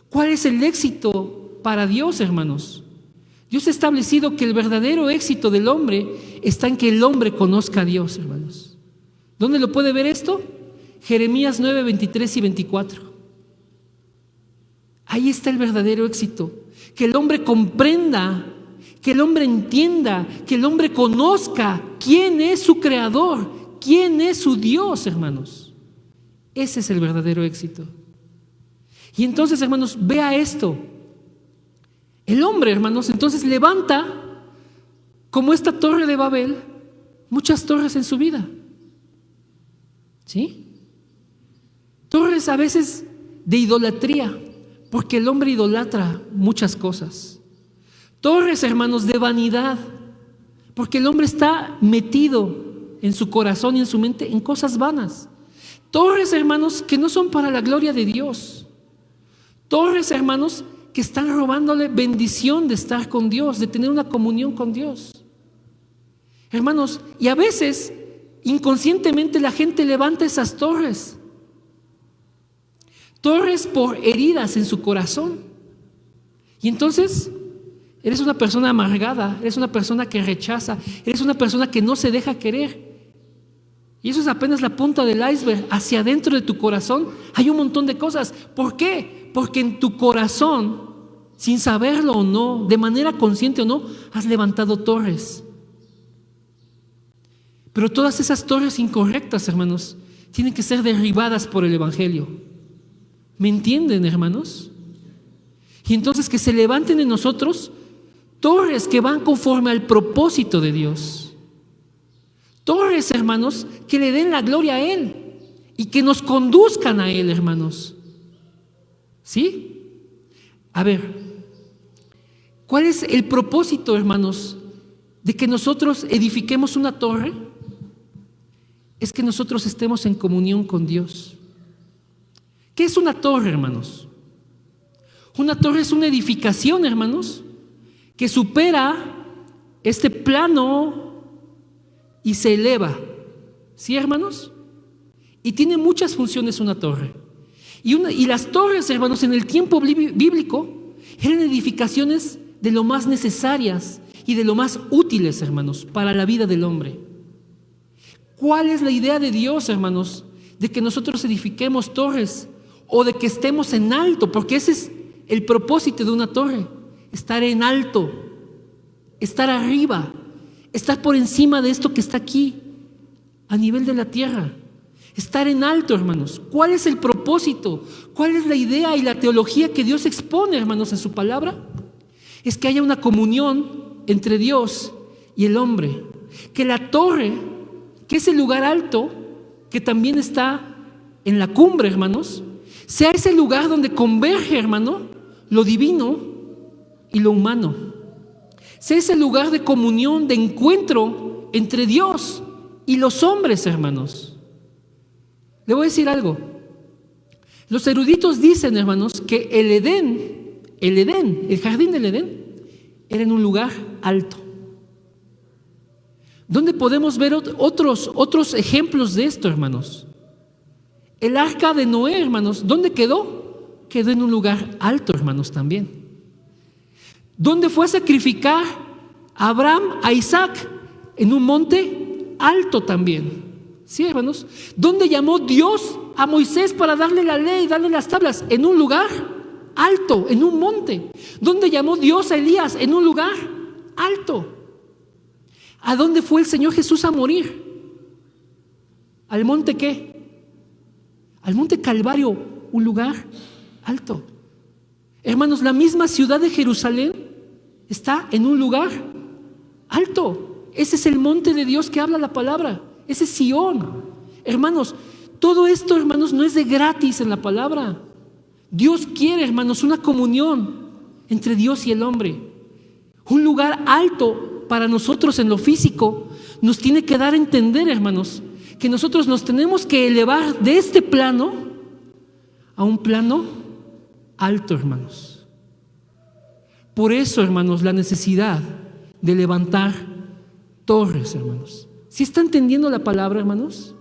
¿Cuál es el éxito para Dios, hermanos? Dios ha establecido que el verdadero éxito del hombre está en que el hombre conozca a Dios, hermanos. ¿Dónde lo puede ver esto? Jeremías 9, 23 y 24. Ahí está el verdadero éxito. Que el hombre comprenda, que el hombre entienda, que el hombre conozca quién es su creador, quién es su Dios, hermanos. Ese es el verdadero éxito. Y entonces, hermanos, vea esto. El hombre, hermanos, entonces levanta, como esta torre de Babel, muchas torres en su vida. ¿Sí? Torres a veces de idolatría, porque el hombre idolatra muchas cosas. Torres, hermanos, de vanidad, porque el hombre está metido en su corazón y en su mente en cosas vanas. Torres, hermanos, que no son para la gloria de Dios. Torres, hermanos, que están robándole bendición de estar con Dios, de tener una comunión con Dios. Hermanos, y a veces inconscientemente la gente levanta esas torres. Torres por heridas en su corazón. Y entonces eres una persona amargada, eres una persona que rechaza, eres una persona que no se deja querer. Y eso es apenas la punta del iceberg. Hacia adentro de tu corazón hay un montón de cosas. ¿Por qué? Porque en tu corazón, sin saberlo o no, de manera consciente o no, has levantado torres. Pero todas esas torres incorrectas, hermanos, tienen que ser derribadas por el Evangelio. ¿Me entienden, hermanos? Y entonces que se levanten en nosotros torres que van conforme al propósito de Dios. Torres, hermanos, que le den la gloria a Él y que nos conduzcan a Él, hermanos. ¿Sí? A ver, ¿cuál es el propósito, hermanos, de que nosotros edifiquemos una torre? Es que nosotros estemos en comunión con Dios. ¿Qué es una torre, hermanos? Una torre es una edificación, hermanos, que supera este plano y se eleva. ¿Sí, hermanos? Y tiene muchas funciones una torre. Y las torres, hermanos, en el tiempo bíblico eran edificaciones de lo más necesarias y de lo más útiles, hermanos, para la vida del hombre. ¿Cuál es la idea de Dios, hermanos? De que nosotros edifiquemos torres o de que estemos en alto, porque ese es el propósito de una torre: estar en alto, estar arriba, estar por encima de esto que está aquí, a nivel de la tierra. Estar en alto, hermanos. ¿Cuál es el propósito? ¿Cuál es la idea y la teología que Dios expone, hermanos, en su palabra? Es que haya una comunión entre Dios y el hombre. Que la torre, que es el lugar alto, que también está en la cumbre, hermanos, sea ese lugar donde converge, hermano, lo divino y lo humano. Sea ese lugar de comunión, de encuentro entre Dios y los hombres, hermanos. Le voy a decir algo. Los eruditos dicen, hermanos, que el jardín del Edén, era en un lugar alto. ¿Dónde podemos ver otros ejemplos de esto, hermanos? El arca de Noé, hermanos, ¿dónde quedó? Quedó en un lugar alto, hermanos, también. ¿Dónde fue a sacrificar Abraham a Isaac? En un monte alto también. ¿Sí, hermanos? ¿Dónde llamó Dios a Moisés para darle la ley, darle las tablas? En un lugar alto, en un monte. ¿Dónde llamó Dios a Elías? En un lugar alto. ¿A dónde fue el Señor Jesús a morir? ¿Al monte qué? Al monte Calvario, un lugar alto. Hermanos, la misma ciudad de Jerusalén está en un lugar alto. Ese es el monte de Dios que habla la palabra. Ese es Sión. Hermanos, todo esto, hermanos, no es de gratis en la palabra. Dios quiere, hermanos, una comunión entre Dios y el hombre. Un lugar alto para nosotros en lo físico nos tiene que dar a entender, hermanos, que nosotros nos tenemos que elevar de este plano a un plano alto, hermanos. Por eso, hermanos, la necesidad de levantar torres, hermanos. ¿Sí está entendiendo la palabra, hermanos?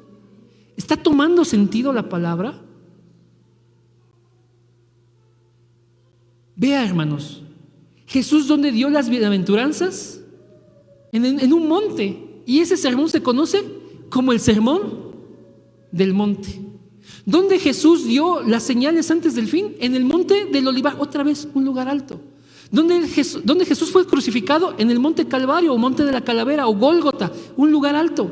¿Está tomando sentido la palabra? Vea, hermanos, Jesús, ¿dónde dio las bienaventuranzas? En un monte. Y ese sermón se conoce como el sermón del monte. ¿Dónde Jesús dio las señales antes del fin? En el monte del Olivar, otra vez un lugar alto. ¿Dónde Jesús fue crucificado? En el monte Calvario, o monte de la Calavera, o Gólgota, un lugar alto.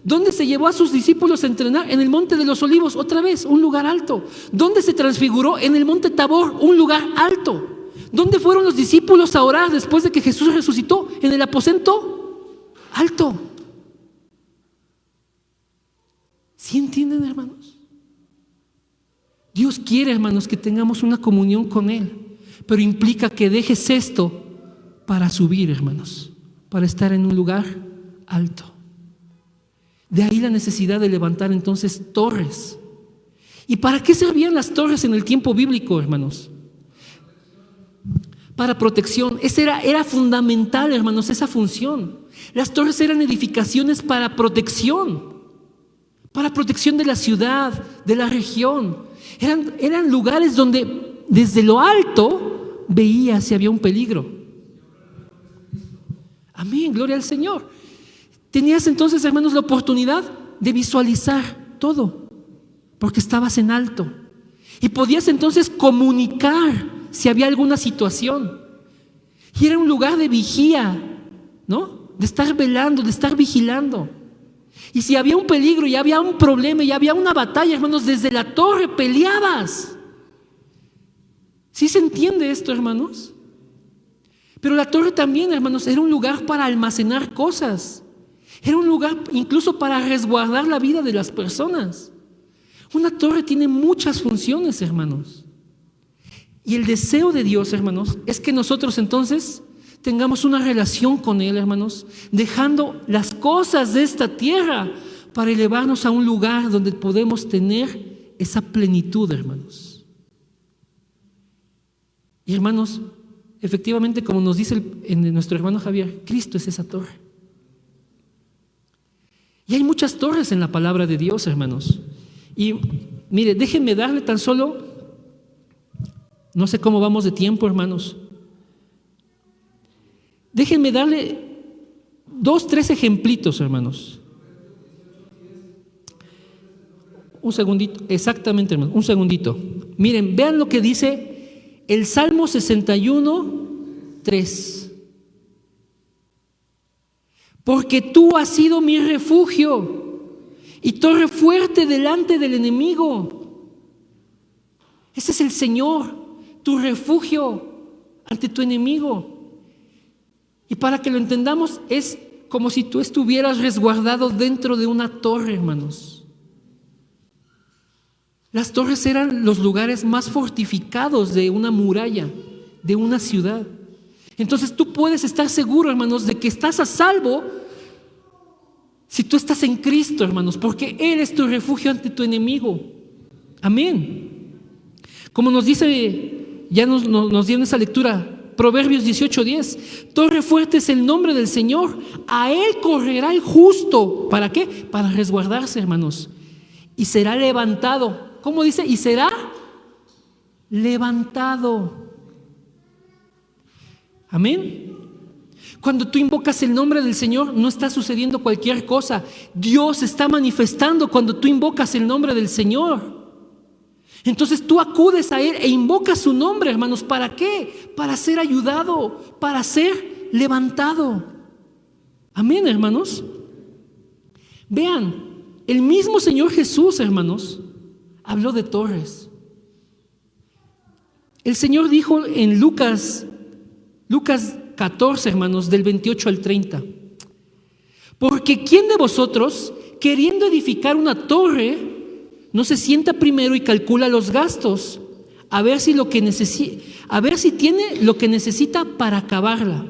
¿Dónde se llevó a sus discípulos a entrenar? En el monte de los Olivos, otra vez, un lugar alto. ¿Dónde se transfiguró? En el monte Tabor, un lugar alto. ¿Dónde fueron los discípulos a orar después de que Jesús resucitó? En el aposento alto. ¿Sí entienden, hermanos? Dios quiere, hermanos, que tengamos una comunión con Él, pero implica que dejes esto para subir, hermanos, para estar en un lugar alto. De ahí la necesidad de levantar entonces torres. ¿Y para qué servían las torres en el tiempo bíblico, hermanos? Para protección. Era fundamental, hermanos, esa función. Las torres eran edificaciones para protección de la ciudad, de la región. Eran lugares donde desde lo alto veía si había un peligro. Amén, gloria al Señor. Tenías entonces, hermanos, la oportunidad de visualizar todo, porque estabas en alto. Y podías entonces comunicar si había alguna situación. Y era un lugar de vigía, ¿no? De estar velando, de estar vigilando. Y si había un peligro, y había un problema, y había una batalla, hermanos, desde la torre peleabas. ¿Sí se entiende esto, hermanos? Pero la torre también, hermanos, era un lugar para almacenar cosas. Era un lugar incluso para resguardar la vida de las personas. Una torre tiene muchas funciones, hermanos. Y el deseo de Dios, hermanos, es que nosotros entonces tengamos una relación con Él, hermanos, dejando las cosas de esta tierra para elevarnos a un lugar donde podemos tener esa plenitud, hermanos. Y hermanos, efectivamente, como nos dice nuestro hermano Javier, Cristo es esa torre. Y hay muchas torres en la palabra de Dios, hermanos. Y mire, déjenme darle tan solo, no sé cómo vamos de tiempo, hermanos. Déjenme darle 2, 3 ejemplitos, hermanos. Un segundito, exactamente, hermanos, un segundito. Miren, vean lo que dice el Salmo 61, 3. Porque tú has sido mi refugio y torre fuerte delante del enemigo. Ese es el Señor, tu refugio ante tu enemigo. Y para que lo entendamos, es como si tú estuvieras resguardado dentro de una torre, hermanos. Las torres eran los lugares más fortificados de una muralla, de una ciudad. Entonces tú puedes estar seguro, hermanos, de que estás a salvo si tú estás en Cristo, hermanos, porque Él es tu refugio ante tu enemigo. Amén. Como nos dice, ya nos dio en esa lectura, Proverbios 18:10, torre fuerte es el nombre del Señor, a Él correrá el justo. ¿Para qué? Para resguardarse, hermanos. Y será levantado. ¿Cómo dice? Y será levantado. Amén. Cuando tú invocas el nombre del Señor, no está sucediendo cualquier cosa. Dios está manifestando cuando tú invocas el nombre del Señor. Entonces tú acudes a Él e invocas su nombre, hermanos. ¿Para qué? Para ser ayudado, para ser levantado. Amén, hermanos. Vean, el mismo Señor Jesús, hermanos, habló de torres. El Señor dijo en Lucas 14, hermanos, del 28 al 30. Porque ¿quién de vosotros, queriendo edificar una torre, no se sienta primero y calcula los gastos, a ver si tiene lo que necesita para acabarla?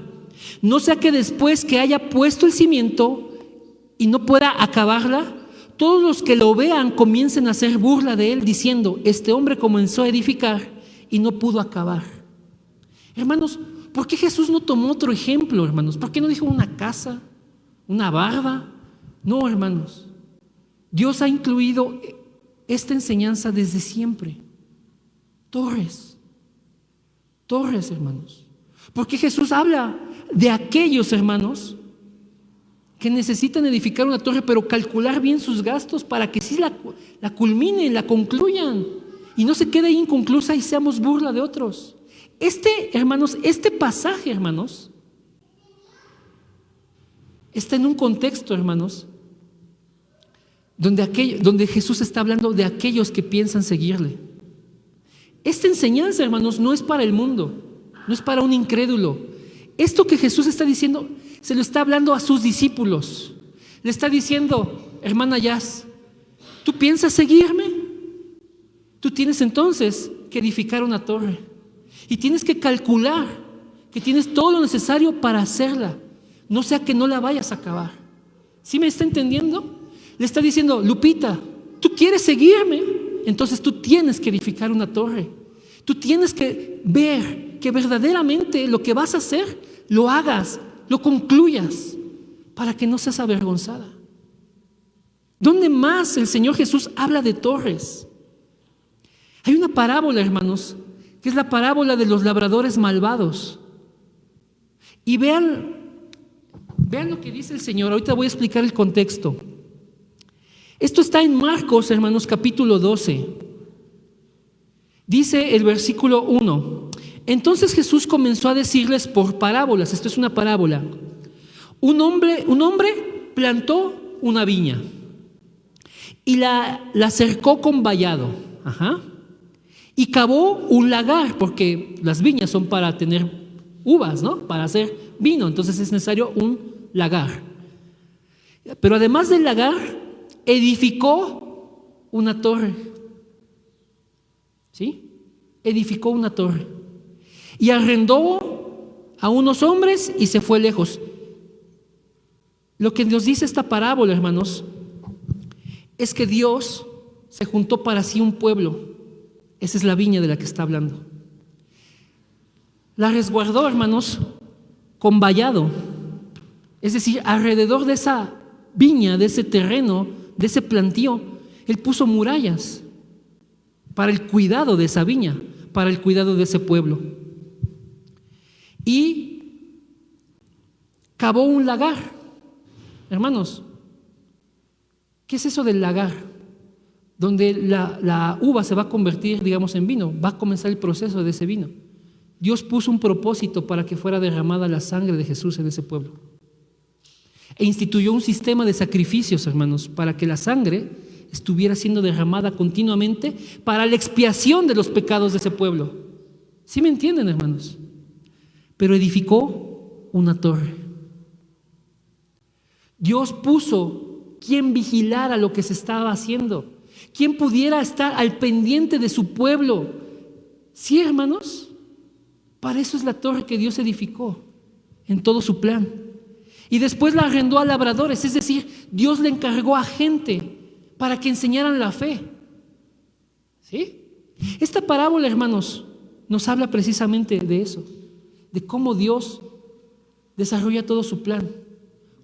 No sea que después que haya puesto el cimiento y no pueda acabarla, todos los que lo vean comiencen a hacer burla de él, diciendo: este hombre comenzó a edificar y no pudo acabar. Hermanos, ¿por qué Jesús no tomó otro ejemplo, hermanos? ¿Por qué no dijo una casa, una barda? No, hermanos. Dios ha incluido esta enseñanza desde siempre. Torres, hermanos. Porque Jesús habla de aquellos, hermanos, que necesitan edificar una torre, pero calcular bien sus gastos para que sí la culminen, la concluyan y no se quede ahí inconclusa y seamos burla de otros. Hermanos, este pasaje, hermanos, está en un contexto, hermanos, donde Jesús está hablando de aquellos que piensan seguirle. Esta enseñanza, hermanos, no es para el mundo, no es para un incrédulo. Esto que Jesús está diciendo, se lo está hablando a sus discípulos. Le está diciendo: hermana Yas, ¿tú piensas seguirme? Tú tienes entonces que edificar una torre. Y tienes que calcular que tienes todo lo necesario para hacerla. No sea que no la vayas a acabar. ¿Sí me está entendiendo? Le está diciendo: Lupita, ¿tú quieres seguirme? Entonces tú tienes que edificar una torre. Tú tienes que ver que verdaderamente lo que vas a hacer, lo hagas, lo concluyas, para que no seas avergonzada. ¿Dónde más el Señor Jesús habla de torres? Hay una parábola, hermanos, que es la parábola de los labradores malvados. Y vean lo que dice el Señor. Ahorita voy a explicar el contexto. Esto está en Marcos, hermanos, capítulo 12. Dice el versículo 1: entonces Jesús comenzó a decirles por parábolas. Esto es una parábola. Un hombre plantó una viña y la cercó con vallado. Y cavó un lagar, porque las viñas son para tener uvas, ¿no? Para hacer vino, entonces es necesario un lagar. Pero además del lagar, edificó una torre. ¿Sí? Edificó una torre. Y arrendó a unos hombres y se fue lejos. Lo que nos dice esta parábola, hermanos, es que Dios se juntó para sí un pueblo. Esa es la viña de la que está hablando. La resguardó, hermanos, con vallado. Es decir, alrededor de esa viña, de ese terreno, de ese plantío, Él puso murallas para el cuidado de esa viña, para el cuidado de ese pueblo. Y cavó un lagar. Hermanos, ¿qué es eso del lagar? Donde la uva se va a convertir, digamos, en vino, va a comenzar el proceso de ese vino. Dios puso un propósito para que fuera derramada la sangre de Jesús en ese pueblo. E instituyó un sistema de sacrificios, hermanos, para que la sangre estuviera siendo derramada continuamente para la expiación de los pecados de ese pueblo. ¿Sí me entienden, hermanos? Pero edificó una torre. Dios puso quien vigilara lo que se estaba haciendo, quien pudiera estar al pendiente de su pueblo. Sí, hermanos, para eso es la torre que Dios edificó en todo su plan. Y después la arrendó a labradores, es decir, Dios le encargó a gente para que enseñaran la fe. ¿Sí? Esta parábola, hermanos, nos habla precisamente de eso, de cómo Dios desarrolla todo su plan,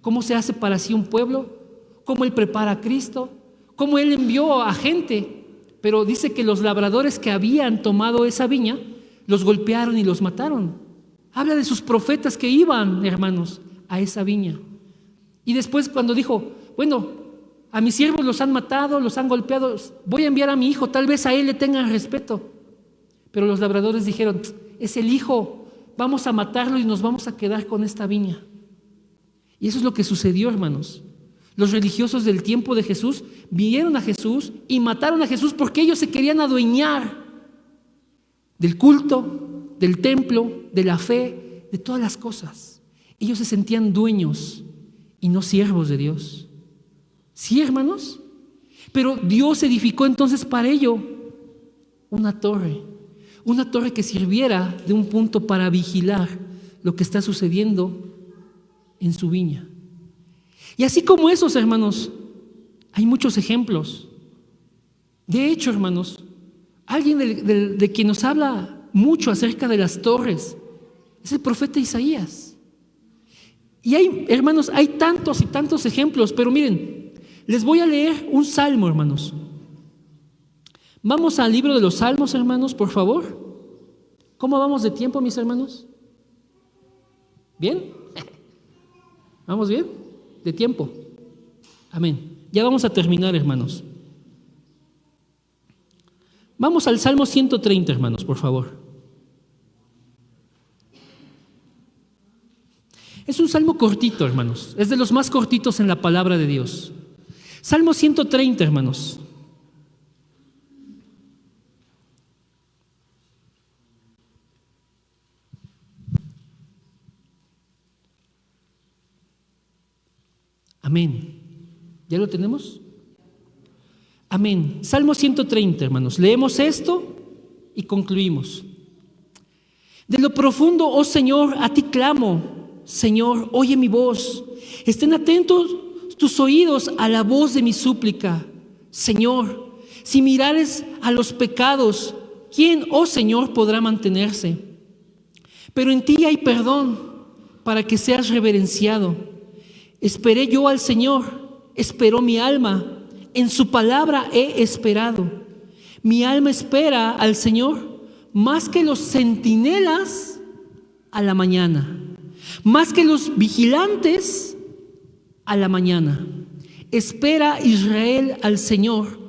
cómo se hace para sí un pueblo, cómo Él prepara a Cristo, cómo Él envió a gente, pero dice que los labradores que habían tomado esa viña los golpearon y los mataron. Habla de sus profetas que iban, hermanos, a esa viña. Y después cuando dijo, bueno, a mis siervos los han matado, los han golpeado, voy a enviar a mi hijo, tal vez a él le tengan respeto. Pero los labradores dijeron, es el hijo, vamos a matarlo y nos vamos a quedar con esta viña. Y eso es lo que sucedió, hermanos. Los religiosos del tiempo de Jesús vinieron a Jesús y mataron a Jesús porque ellos se querían adueñar del culto, del templo, de la fe, de todas las cosas. Ellos se sentían dueños y no siervos de Dios. ¿Sí, hermanos? Pero Dios edificó entonces para ello una torre que sirviera de un punto para vigilar lo que está sucediendo en su viña. Y así como esos, hermanos, hay muchos ejemplos. De hecho, hermanos, alguien de quien nos habla mucho acerca de las torres es el profeta Isaías. Y hay, hermanos, hay tantos y tantos ejemplos, pero miren, les voy a leer un salmo, hermanos. Vamos al libro de los Salmos, hermanos, por favor. ¿Cómo vamos de tiempo, mis hermanos? ¿Bien? ¿Vamos bien? De tiempo. Amén. Ya vamos a terminar, hermanos. Vamos al Salmo 130, hermanos, por favor. Es un salmo cortito, hermanos. Es de los más cortitos en la palabra de Dios. Salmo 130, hermanos. Amén. ¿Ya lo tenemos? Amén. Salmo 130, hermanos. Leemos esto y concluimos. De lo profundo, oh Señor, a ti clamo. Señor, oye mi voz. Estén atentos tus oídos a la voz de mi súplica. Señor, si mirares a los pecados, ¿quién, oh Señor, podrá mantenerse? Pero en ti hay perdón para que seas reverenciado. Esperé yo al Señor, esperó mi alma, en su palabra he esperado. Mi alma espera al Señor más que los centinelas a la mañana, más que los vigilantes a la mañana. Espera Israel al Señor,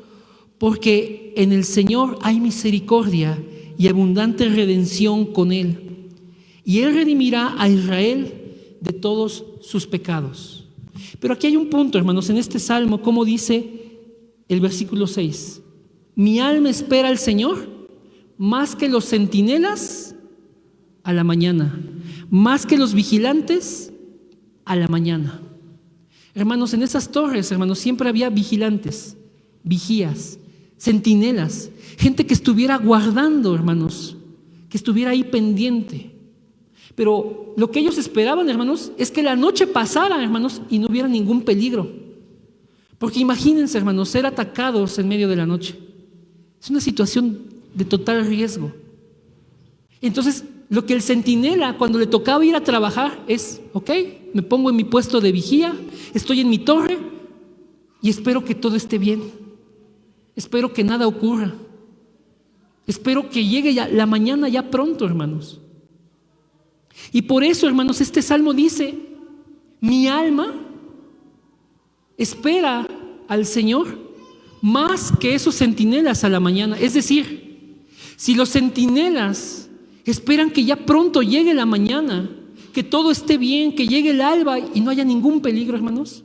porque en el Señor hay misericordia y abundante redención con Él. Y Él redimirá a Israel de todos sus pecados. Pero aquí hay un punto, hermanos, en este salmo, como dice el versículo 6. Mi alma espera al Señor más que los centinelas a la mañana, más que los vigilantes a la mañana. Hermanos, en esas torres, hermanos, siempre había vigilantes, vigías, centinelas, gente que estuviera guardando, hermanos, que estuviera ahí pendiente. Pero lo que ellos esperaban, hermanos, es que la noche pasara, hermanos, y no hubiera ningún peligro. Porque imagínense, hermanos, ser atacados en medio de la noche. Es una situación de total riesgo. Entonces, lo que el centinela, cuando le tocaba ir a trabajar, es, ok, me pongo en mi puesto de vigía, estoy en mi torre y espero que todo esté bien. Espero que nada ocurra. Espero que llegue ya la mañana ya pronto, hermanos. Y por eso, hermanos, este salmo dice, mi alma espera al Señor más que esos centinelas a la mañana. Es decir, si los centinelas esperan que ya pronto llegue la mañana, que todo esté bien, que llegue el alba y no haya ningún peligro, hermanos,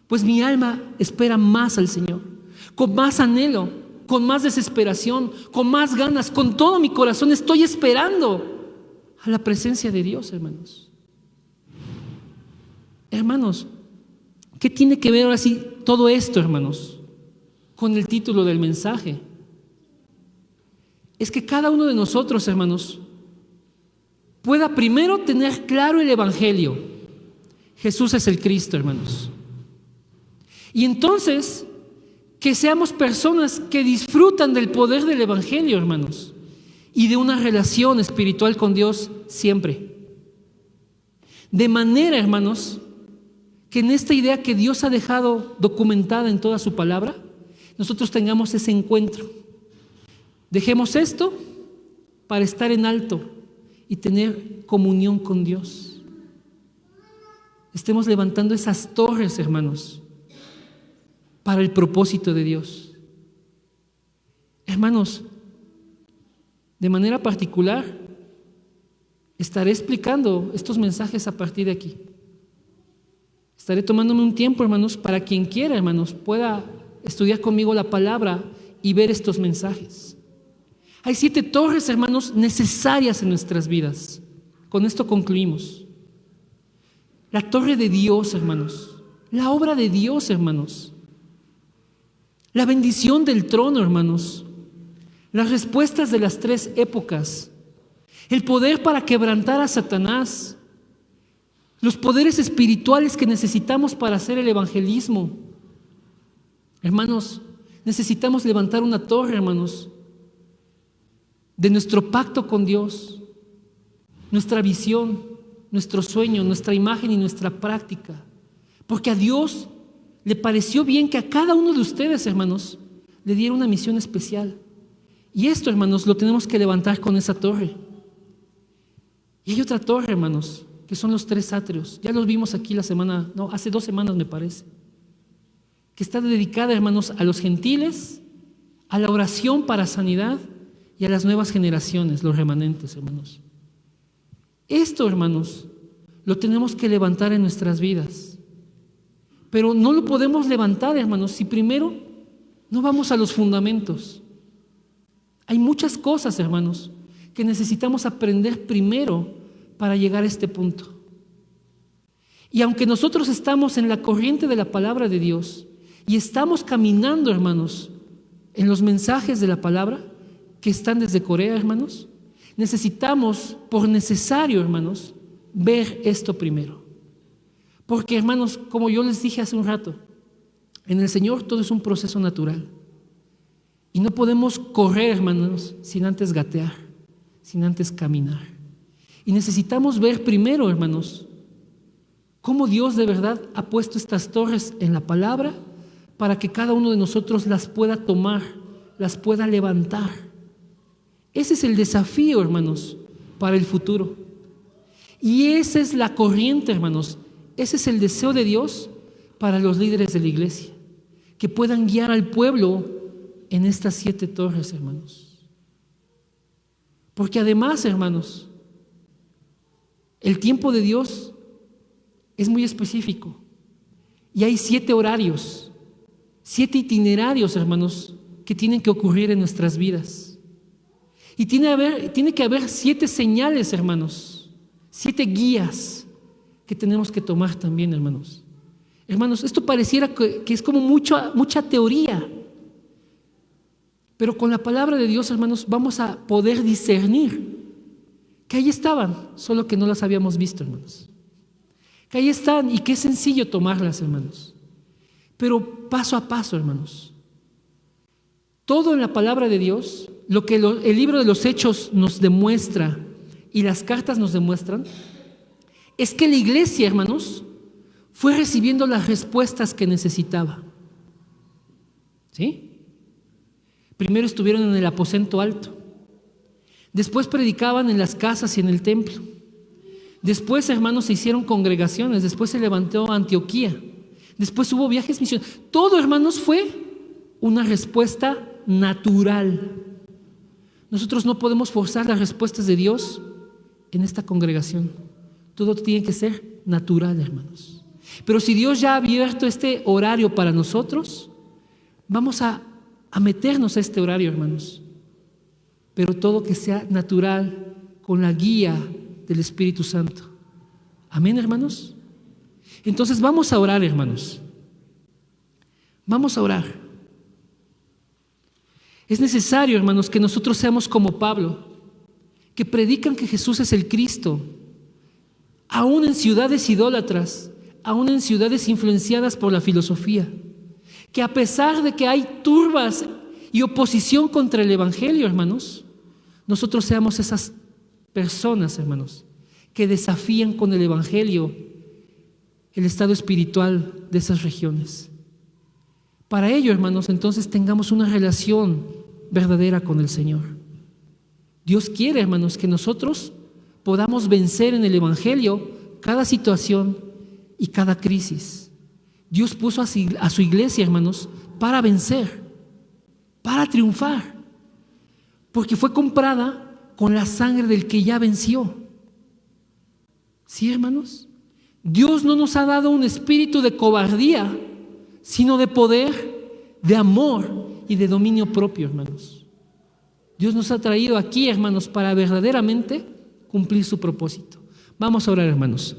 pues mi alma espera más al Señor, con más anhelo, con más desesperación, con más ganas, con todo mi corazón estoy esperando a la presencia de Dios, hermanos. Hermanos, ¿qué tiene que ver ahora sí todo esto, hermanos, con el título del mensaje? Es que cada uno de nosotros, hermanos, pueda primero tener claro el Evangelio. Jesús es el Cristo, hermanos. Y entonces, que seamos personas que disfrutan del poder del Evangelio, hermanos, y de una relación espiritual con Dios siempre. De manera, hermanos, que en esta idea que Dios ha dejado documentada en toda su palabra, nosotros tengamos ese encuentro. Dejemos esto para estar en alto y tener comunión con Dios. Estemos levantando esas torres, hermanos, para el propósito de Dios. Hermanos, de manera particular, estaré explicando estos mensajes a partir de aquí. Estaré tomándome un tiempo, hermanos, para quien quiera, hermanos, pueda estudiar conmigo la palabra y ver estos mensajes. Hay 7 torres, hermanos, necesarias en nuestras vidas. Con esto concluimos. La torre de Dios, hermanos. La obra de Dios, hermanos. La bendición del trono, hermanos. Las respuestas de las 3 épocas. El poder para quebrantar a Satanás. Los poderes espirituales que necesitamos para hacer el evangelismo. Hermanos, necesitamos levantar una torre, hermanos, de nuestro pacto con Dios, nuestra visión, nuestro sueño, nuestra imagen y nuestra práctica. Porque a Dios le pareció bien que a cada uno de ustedes, hermanos, le diera una misión especial. Y esto, hermanos, lo tenemos que levantar con esa torre. Y hay otra torre, hermanos, que son los 3 atrios. Ya los vimos aquí hace 2 semanas me parece. Que está dedicada, hermanos, a los gentiles, a la oración para sanidad y a las nuevas generaciones, los remanentes, hermanos. Esto, hermanos, lo tenemos que levantar en nuestras vidas. Pero no lo podemos levantar, hermanos, si primero no vamos a los fundamentos. Hay muchas cosas, hermanos, que necesitamos aprender primero para llegar a este punto. Y aunque nosotros estamos en la corriente de la palabra de Dios y estamos caminando, hermanos, en los mensajes de la palabra que están desde Corea, hermanos, necesitamos, por necesario, hermanos, ver esto primero. Porque, hermanos, como yo les dije hace un rato, en el Señor todo es un proceso natural. Y no podemos correr, hermanos, sin antes gatear, sin antes caminar. Y necesitamos ver primero, hermanos, cómo Dios de verdad ha puesto estas torres en la palabra para que cada uno de nosotros las pueda tomar, las pueda levantar. Ese es el desafío, hermanos, para el futuro. Y esa es la corriente, hermanos. Ese es el deseo de Dios para los líderes de la iglesia, que puedan guiar al pueblo en estas 7 torres, hermanos. Porque además, hermanos, el tiempo de Dios es muy específico y hay 7 horarios, 7 itinerarios, hermanos, que tienen que ocurrir en nuestras vidas. Y tiene que haber 7 señales, hermanos, 7 guías que tenemos que tomar también, hermanos. Hermanos, esto pareciera que es como mucha teoría, pero con la palabra de Dios, hermanos, vamos a poder discernir que ahí estaban, solo que no las habíamos visto, hermanos. Que ahí están y que es sencillo tomarlas, hermanos. Pero paso a paso, hermanos. Todo en la palabra de Dios, lo que el libro de los Hechos nos demuestra y las cartas nos demuestran, es que la iglesia, hermanos, fue recibiendo las respuestas que necesitaba. ¿Sí? Primero estuvieron en el aposento alto. Después predicaban en las casas y en el templo. Después, hermanos, se hicieron congregaciones. Después se levantó Antioquía. Después hubo viajes misioneros. Todo, hermanos, fue una respuesta natural. Nosotros no podemos forzar las respuestas de Dios en esta congregación. Todo tiene que ser natural, hermanos. Pero si Dios ya ha abierto este horario para nosotros, vamos a meternos a este horario, hermanos. Pero todo que sea natural, con la guía del Espíritu Santo. Amén, hermanos. Entonces vamos a orar, hermanos. Vamos a orar. Es necesario, hermanos, que nosotros seamos como Pablo, que predican que Jesús es el Cristo, aún en ciudades idólatras, aún en ciudades influenciadas por la filosofía, que a pesar de que hay turbas y oposición contra el Evangelio, hermanos, nosotros seamos esas personas, hermanos, que desafían con el Evangelio el estado espiritual de esas regiones. Para ello, hermanos, entonces tengamos una relación verdadera con el Señor. Dios quiere, hermanos, que nosotros podamos vencer en el Evangelio cada situación y cada crisis. Dios puso a su iglesia, hermanos, para vencer, para triunfar, porque fue comprada con la sangre del que ya venció. ¿Sí, hermanos? Dios no nos ha dado un espíritu de cobardía, sino de poder, de amor y de dominio propio, hermanos. Dios nos ha traído aquí, hermanos, para verdaderamente cumplir su propósito. Vamos a orar, hermanos.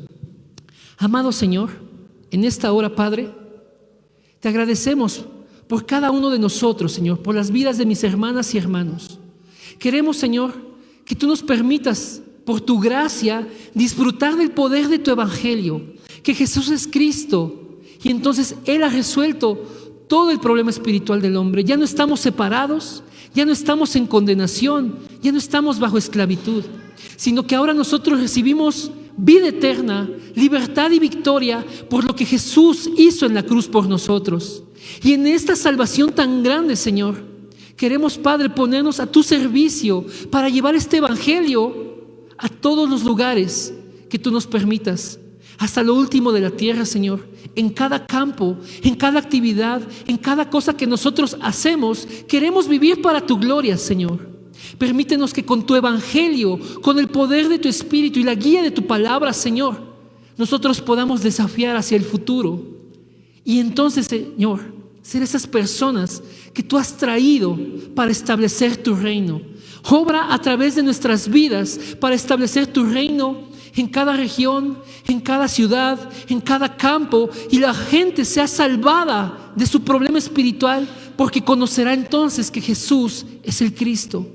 Amado Señor, en esta hora, Padre, te agradecemos por cada uno de nosotros, Señor, por las vidas de mis hermanas y hermanos. Queremos, Señor, que tú nos permitas, por tu gracia, disfrutar del poder de tu Evangelio, que Jesús es Cristo, y entonces Él ha resuelto todo el problema espiritual del hombre. Ya no estamos separados, ya no estamos en condenación, ya no estamos bajo esclavitud, sino que ahora nosotros recibimos vida eterna, libertad y victoria por lo que Jesús hizo en la cruz por nosotros. Y en esta salvación tan grande, Señor, queremos, Padre, ponernos a tu servicio para llevar este Evangelio a todos los lugares que tú nos permitas, hasta lo último de la tierra, Señor. En cada campo, en cada actividad, en cada cosa que nosotros hacemos, queremos vivir para tu gloria, Señor. Permítenos que con tu Evangelio, con el poder de tu Espíritu y la guía de tu palabra, Señor, nosotros podamos desafiar hacia el futuro. Y entonces, Señor, ser esas personas que tú has traído para establecer tu reino. Obra a través de nuestras vidas para establecer tu reino en cada región, en cada ciudad, en cada campo, y la gente sea salvada de su problema espiritual, porque conocerá entonces que Jesús es el Cristo.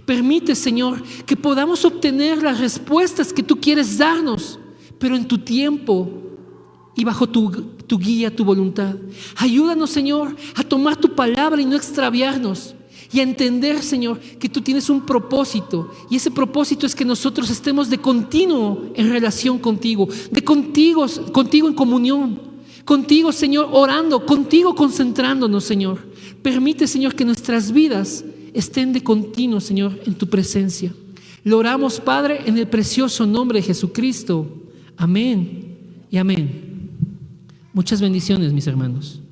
Permite, Señor, que podamos obtener las respuestas que tú quieres darnos, pero en tu tiempo y bajo tu guía, tu voluntad. Ayúdanos, Señor, a tomar tu palabra y no extraviarnos, y a entender, Señor, que tú tienes un propósito, y ese propósito es que nosotros estemos de continuo en relación contigo, contigo en comunión, contigo, Señor, orando, contigo concentrándonos, Señor. Permite, Señor, que nuestras vidas estén de continuo, Señor, en tu presencia. Lo oramos, Padre, en el precioso nombre de Jesucristo. Amén y amén. Muchas bendiciones, mis hermanos.